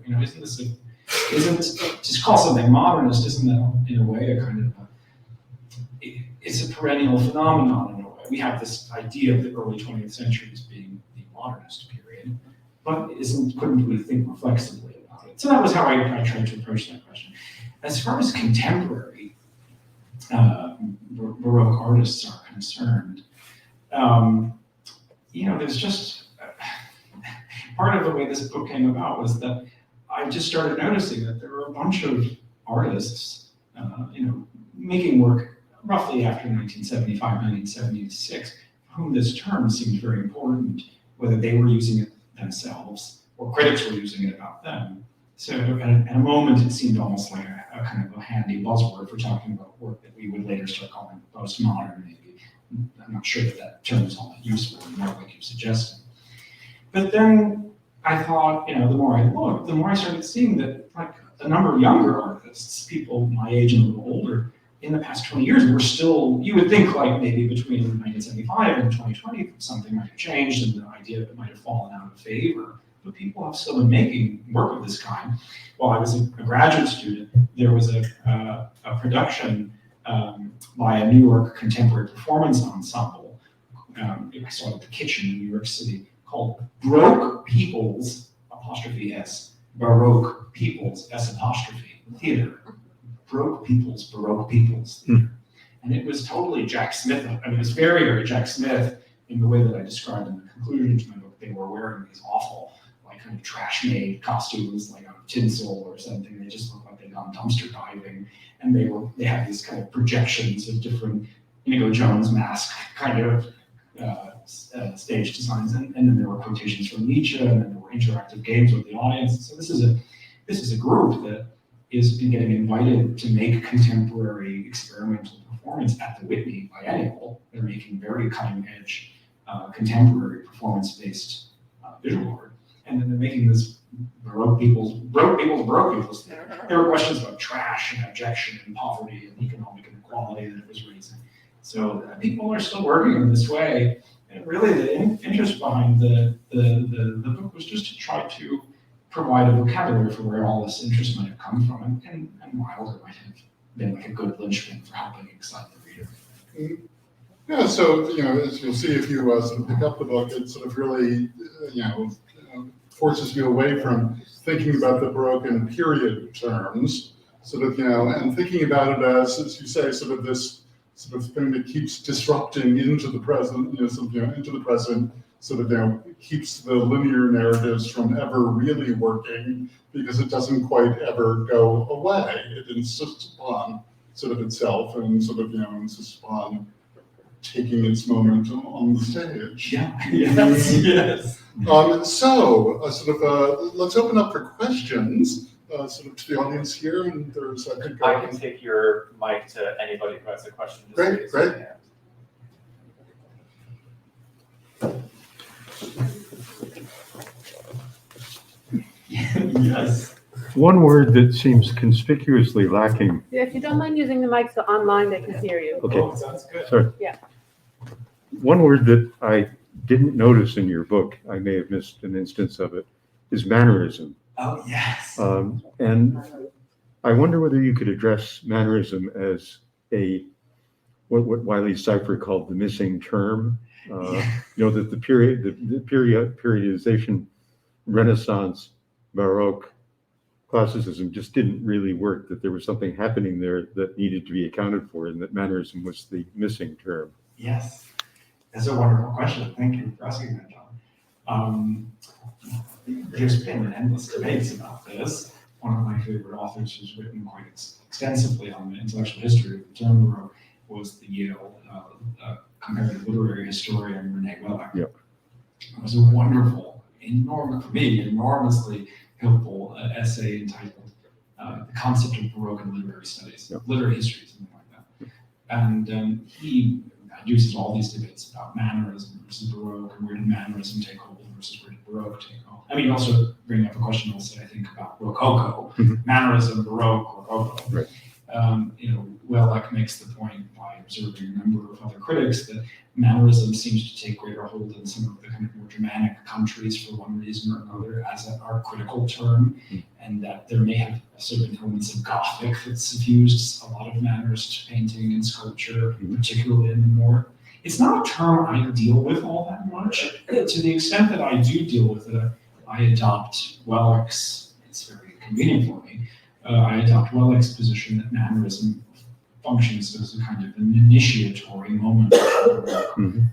Isn't just call something modernist, isn't that in a way a kind of it's a perennial phenomenon in a way. We have this idea of the early 20th century as being the modernist period, but couldn't we think more flexibly about it? So that was how I tried to approach that question. As far as contemporary Baroque artists are concerned, there's just part of the way this book came about was that I just started noticing that there were a bunch of artists, making work roughly after 1975, 1976, for whom this term seemed very important, whether they were using it themselves or critics were using it about them. So at a moment, it seemed almost like a kind of a handy buzzword for talking about work that we would later start calling postmodern, maybe. I'm not sure that term is all that useful anymore, like you're suggesting. But then I thought, the more I looked, the more I started seeing that like a number of younger artists, people my age and a little older, in the past 20 years, we're still, you would think like maybe between 1975 and 2020, something might have changed and the idea of it might have fallen out of favor. But people have still been making work of this kind. While I was a graduate student, there was a production by a New York contemporary performance ensemble. I saw it at the Kitchen in New York City, called Broke People's, apostrophe S, Baroque peoples, S apostrophe, theater. Baroque peoples, Baroque peoples theater. And it was totally Jack Smith. I mean, it was very, very Jack Smith in the way that I described in the conclusion to my book. They were wearing these awful, like kind of trash-made costumes, like out of tinsel or something. They just looked like they'd gone dumpster diving. And they had these kind of projections of different Inigo Jones mask kind of stage designs, and then there were quotations from Nietzsche, and then there were interactive games with the audience. So this is a group that is getting invited to make contemporary experimental performance at the Whitney Biennial. They're making very cutting-edge contemporary performance-based visual art, and then they're making this Baroque people's. There were questions about trash and abjection and poverty and economic inequality that it was raising. So people are still working in this way. And really the interest behind the book was just to try to provide a vocabulary for where all this interest might have come from. And Wilder might have been like a good linchpin for helping excite the reader. Yeah, so, as you'll see if you sort of pick up the book, it sort of really, forces you away from thinking about the Baroque in period terms, sort of, and thinking about it as you say, sort of this sort of thing that keeps disrupting into the present, into the present, sort of, keeps the linear narratives from ever really working because it doesn't quite ever go away. It insists upon sort of itself and sort of, insists upon taking its moment on the stage. Yeah, yes. So, let's open up for questions, sort of to the audience here, and there's, I think, I can take your mic to anybody who has a question. Just Great, raise your Yes. hand. One word that seems conspicuously lacking. Yeah, if you don't mind using the mic so online they can hear you. Okay, Oh, sounds good. sorry. Yeah. One word that I didn't notice in your book, I may have missed an instance of it, is mannerism. Oh, yes. And I wonder whether you could address mannerism as what Wiley Cipher called the missing term. That the periodization, Renaissance, Baroque, Classicism just didn't really work, that there was something happening there that needed to be accounted for, and that mannerism was the missing term. Yes. That's a wonderful question. Thank you for asking that, John. There's been endless debates about this. One of my favorite authors who's written quite extensively on the intellectual history of the term Baroque was the Yale comparative literary historian Renee Welleck. Yep. It was a wonderful, enormously helpful essay entitled The Concept of Baroque and Literary Studies, Yep. Literary History, something like that. And he introduces all these debates about mannerism versus Baroque, and where did mannerism take hold versus where did Baroque take hold. I mean, also bring up a question also, I think, about Rococo, mannerism, Baroque, Rococo. Right. Welleck makes the point by observing a number of other critics that mannerism seems to take greater hold in some of the kind of more Germanic countries for one reason or another as an art critical term, and that there may have certain elements of Gothic that suffused a lot of mannerist painting and sculpture, particularly in the more. It's not a term I deal with all that much. To the extent that I do deal with it, I adopt Welleck's, it's very convenient for me, I adopt Welleck's position that mannerism functions as a kind of an initiatory moment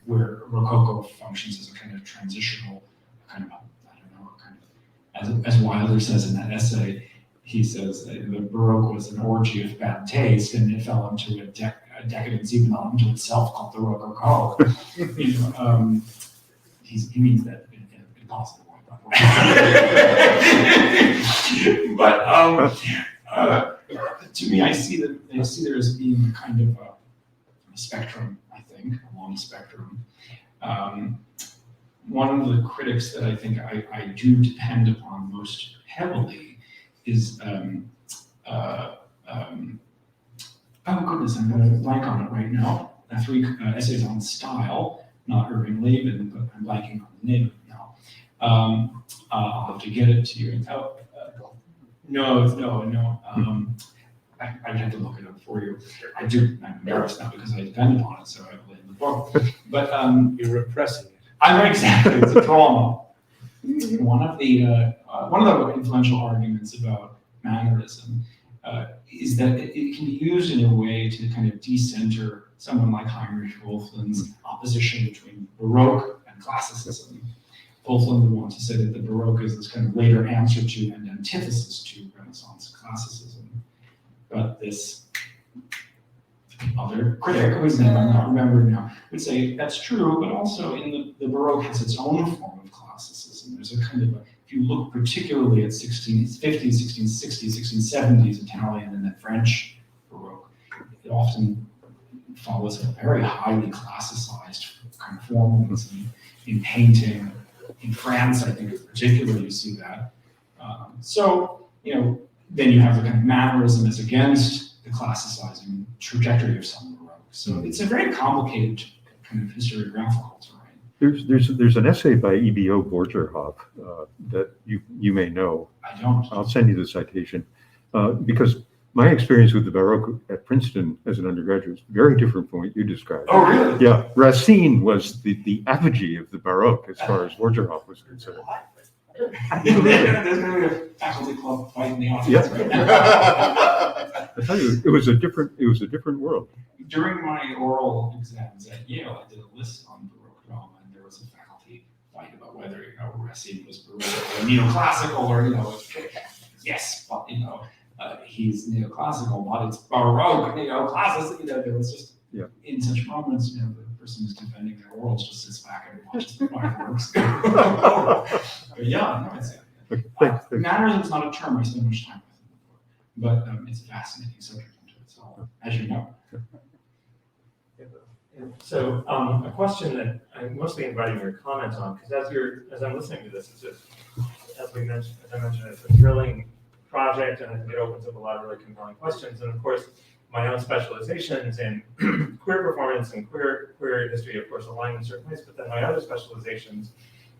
where Rococo functions as a kind of transitional, kind of, as Wilder says in that essay, he says that the Baroque was an orgy of bad taste and it fell into a decadence even unto itself called the Rococo. He means that in a positive way, by the way. But to me, I see there as being kind of a spectrum, I think, a long spectrum. One of the critics that I think I do depend upon most heavily is, oh goodness, I'm going to blank on it right now. 3 essays on style, not Irving Laban, but I'm blanking on the name now. I'll have to get it to you. No. I had to look it up for you. I'm embarrassed now because I depend upon it, so I blame the book. But You're repressing it. I'm exactly, it's a trauma. one of the influential arguments about mannerism is that it can be used in a way to kind of decenter someone like Heinrich Wolfland's opposition between Baroque and Classicism. Wolfland would want to say that the Baroque is this kind of later answer to and antithesis to Renaissance classicism. But this other critic, whose name I'm not remembering now, would say that's true, but also in the Baroque has its own form of classicism. There's a kind of if you look particularly at 1650s, 1660s, 1670s Italian and then French Baroque, it often follows a very highly classicized kind of formalism in painting. In France, I think in particular, you see that. Then you have the kind of mannerism as against the classicizing trajectory of some Baroque. So it's a very complicated kind of historiographical terrain. There's an essay by E.B.O. Borgerhoff that you may know. I don't. I'll send you the citation because my experience with the Baroque at Princeton as an undergraduate is very different from what you described. Oh, really? Yeah, Racine was the apogee of the Baroque as far as Borgerhoff was concerned. There's going to be a faculty club fight in the office. Yeah. Right now. I tell you, it was a different world. During my oral exams at Yale, I did a list on Baroque drama, and there was a faculty fight about whether Racine was Baroque or neoclassical, or yes, but he's neoclassical, but it's Baroque neoclassical. There was just in such moments, the person who's defending their orals just sits back and watches the fireworks. But Okay, thanks. mannerism is not a term I spend much time with, but it's a fascinating subject unto itself, as you know. So a question that I'm mostly inviting your comments on, because as I'm listening to this, as I mentioned, it's a thrilling project, and I think it opens up a lot of really compelling questions. And of course, my own specializations in queer performance and queer history, of course, align in certain ways, but then my other specializations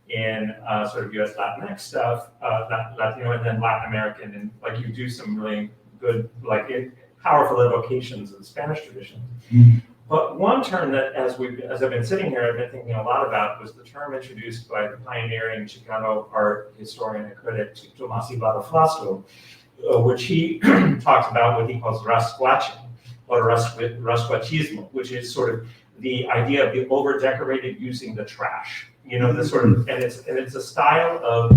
in sort of US Latinx stuff, Latino, and then Latin American, and like you do some really good, powerful evocations of the Spanish tradition. But one term that, as I've been sitting here, I've been thinking a lot about was the term introduced by the pioneering Chicano art historian and critic Tomasi Baroflasto, which he talks about what he calls rascuache, or rascuachismo, which is sort of the idea of the over-decorated using the trash. The sort of, and it's a style of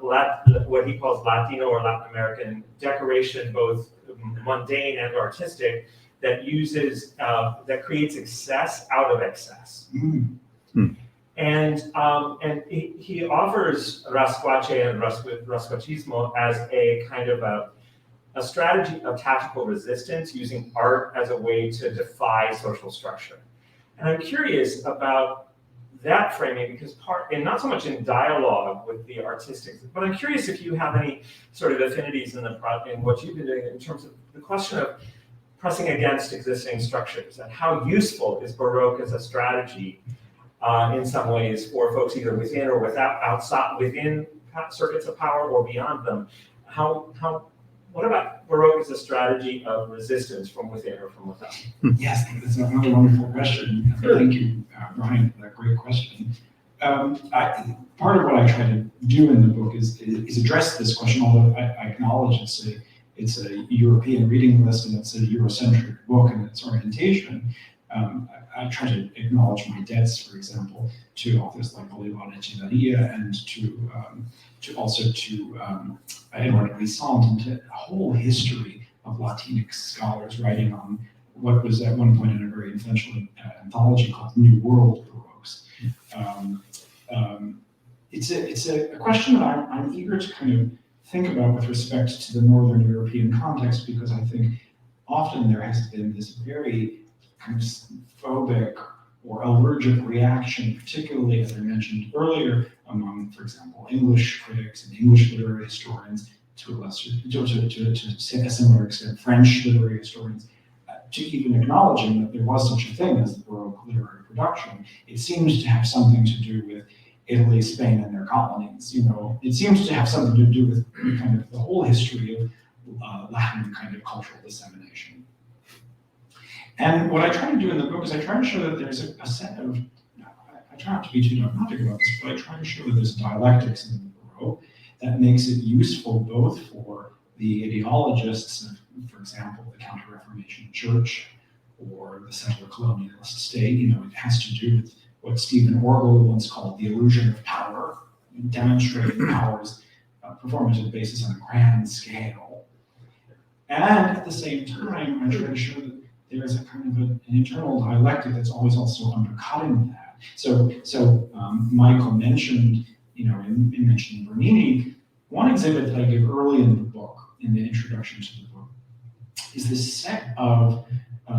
what he calls Latino or Latin American decoration, both mundane and artistic, that uses that creates excess out of excess. And he offers rascuache and rascuachismo as a kind of a strategy of tactical resistance, using art as a way to defy social structure. And I'm curious about that framing, because and not so much in dialogue with the artistic, but I'm curious if you have any sort of affinities in what you've been doing in terms of the question of pressing against existing structures, and how useful is Baroque as a strategy in some ways for folks either within or outside, within circuits of power or beyond them. What about Baroque as a strategy of resistance from within or from without? Yes, that's another wonderful question. Thank you, Brian, for that great question. Part of what I try to do in the book is address this question, although I acknowledge it's a European reading list and it's a Eurocentric book in its orientation. I try to acknowledge my debts, for example, to authors like Bolivar Echevarria and to Edouard Glissant, and to a whole history of Latinx scholars writing on what was at one point in a very influential anthology called New World Baroques. It's a question that I'm eager to kind of think about with respect to the Northern European context, because I think often there has been this very kind of phobic or allergic reaction, particularly, as I mentioned earlier, among, for example, English critics and English literary historians, to a similar extent, French literary historians, to even acknowledging that there was such a thing as the Baroque literary production. It seems to have something to do with Italy, Spain, and their colonies. It seems to have something to do with kind of the whole history of Latin kind of cultural dissemination. And what I try to do in the book is I try to show that there's a set of try not to be too dogmatic about this, but I try to show that there's dialectics in the Baroque that makes it useful both for the ideologists of, for example, the Counter-Reformation Church or the settler colonialist state. It has to do with what Stephen Orgel once called the illusion of power, demonstrating power's performative basis on a grand scale. And at the same time, I try to show that there is a kind of an internal dialectic that's always also undercutting that. So Michael mentioned, in mentioning Bernini, one exhibit that I give early in the book, in the introduction to the book, is this set of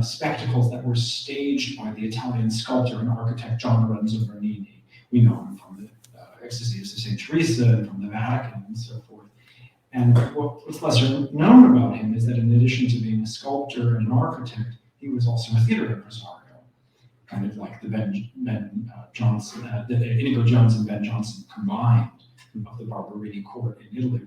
spectacles that were staged by the Italian sculptor and architect John Renzo Bernini. We know him from the Ecstasy of St. Teresa and from the Vatican and so forth. And what's lesser known about him is that in addition to being a sculptor and an architect, he was also a theater impresario, kind of like the Inigo Jones and Ben Jonson combined of the Barberini court in Italy.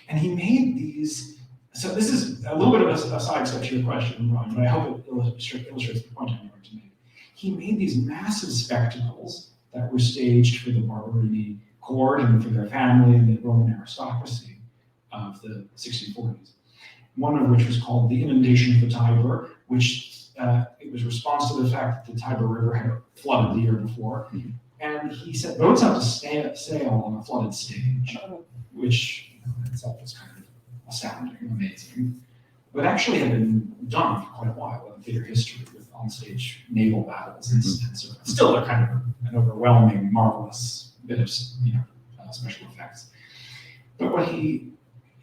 And he made these. So this is a little bit of a sidestep to your question, Ron, but I hope it illustrates the point I'm going to make. He made these massive spectacles that were staged for the Barberini court and for their family and the Roman aristocracy of the 1640s. One of which was called the Inundation of the Tiber, which it was response to the fact that the Tiber River had flooded the year before. And he set boats out to sail on a flooded stage, which in itself was kind of astounding and amazing, but actually had been done for quite a while in theater history with onstage naval battles and so on. Still a kind of an overwhelming, marvelous bit of special effects. But the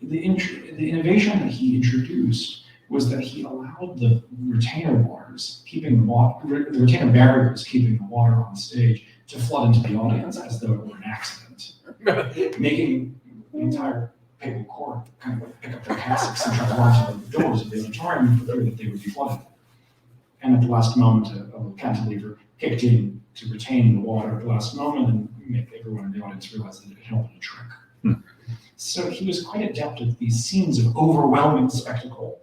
innovation that he introduced was that he allowed the retainer waters, the retainer barriers keeping the water on stage to flood into the audience as though it were an accident, making the entire papal court kind of pick up their cassocks and try to run to the doors of the auditorium for fear that they would be flooded. And at the last moment, a cantilever kicked in to retain the water at the last moment and make everyone in the audience realize that it had all been a trick. So he was quite adept at these scenes of overwhelming spectacle.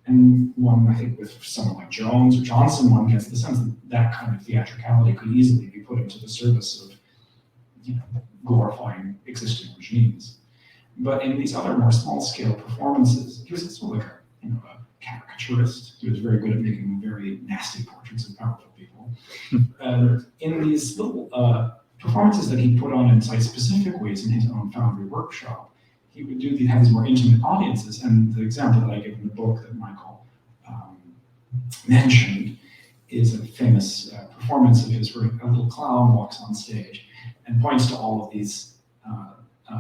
And one, I think, with someone like Jones or Johnson, one gets the sense that that kind of theatricality could easily be put into the service of glorifying existing regimes. But in these other more small-scale performances, he was also like a caricaturist. He was very good at making very nasty portraits of powerful people. In these little performances that he put on in site-specific ways in his own foundry workshop, he would have these more intimate audiences. And the example that I give in the book that Michael mentioned is a famous performance of his where a little clown walks on stage and points to all of these.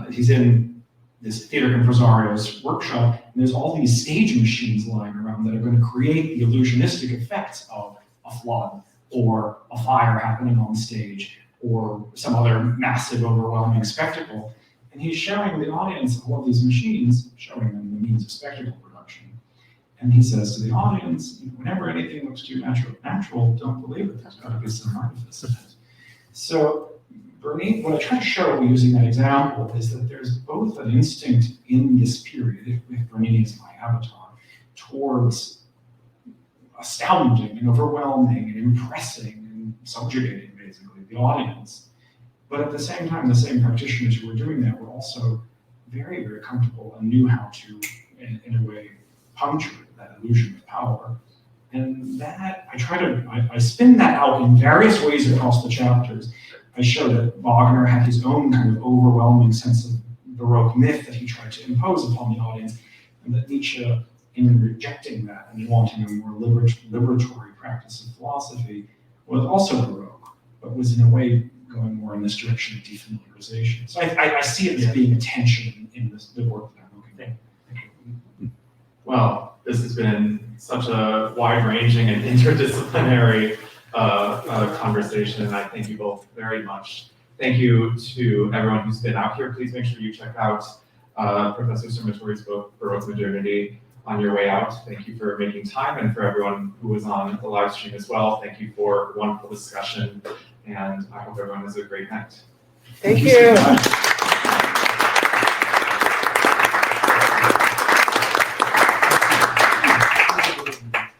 He's in this theater impresario's workshop, and there's all these stage machines lying around that are going to create the illusionistic effects of a flood or a fire happening on stage or some other massive, overwhelming spectacle. And he's showing the audience all of these machines, showing them the means of spectacle production. And he says to the audience, whenever anything looks too natural, don't believe it. There's got to be some artifice in it. So Bernini, what I try to show using that example is that there's both an instinct in this period, if Bernini is my avatar, towards astounding and overwhelming and impressing and subjugating, basically, the audience. But at the same time, the same practitioners who were doing that were also very, very comfortable and knew how to, in a way, puncture that illusion of power. And that, I spin that out in various ways across the chapters. I show that Wagner had his own kind of overwhelming sense of Baroque myth that he tried to impose upon the audience, and that Nietzsche, in rejecting that and wanting a more liberatory practice of philosophy, was also Baroque, but was in a way going more in this direction of defamiliarization. So I see it as being a tension in the work that I'm looking at. Well, this has been such a wide-ranging and interdisciplinary conversation, and I thank you both very much. Thank you to everyone who's been out here. Please make sure you check out Professor Cermatori's book, Baroque Modernity, on your way out. Thank you for making time, and for everyone who was on the live stream as well. Thank you for a wonderful discussion, and I hope everyone has a great night. Thank you.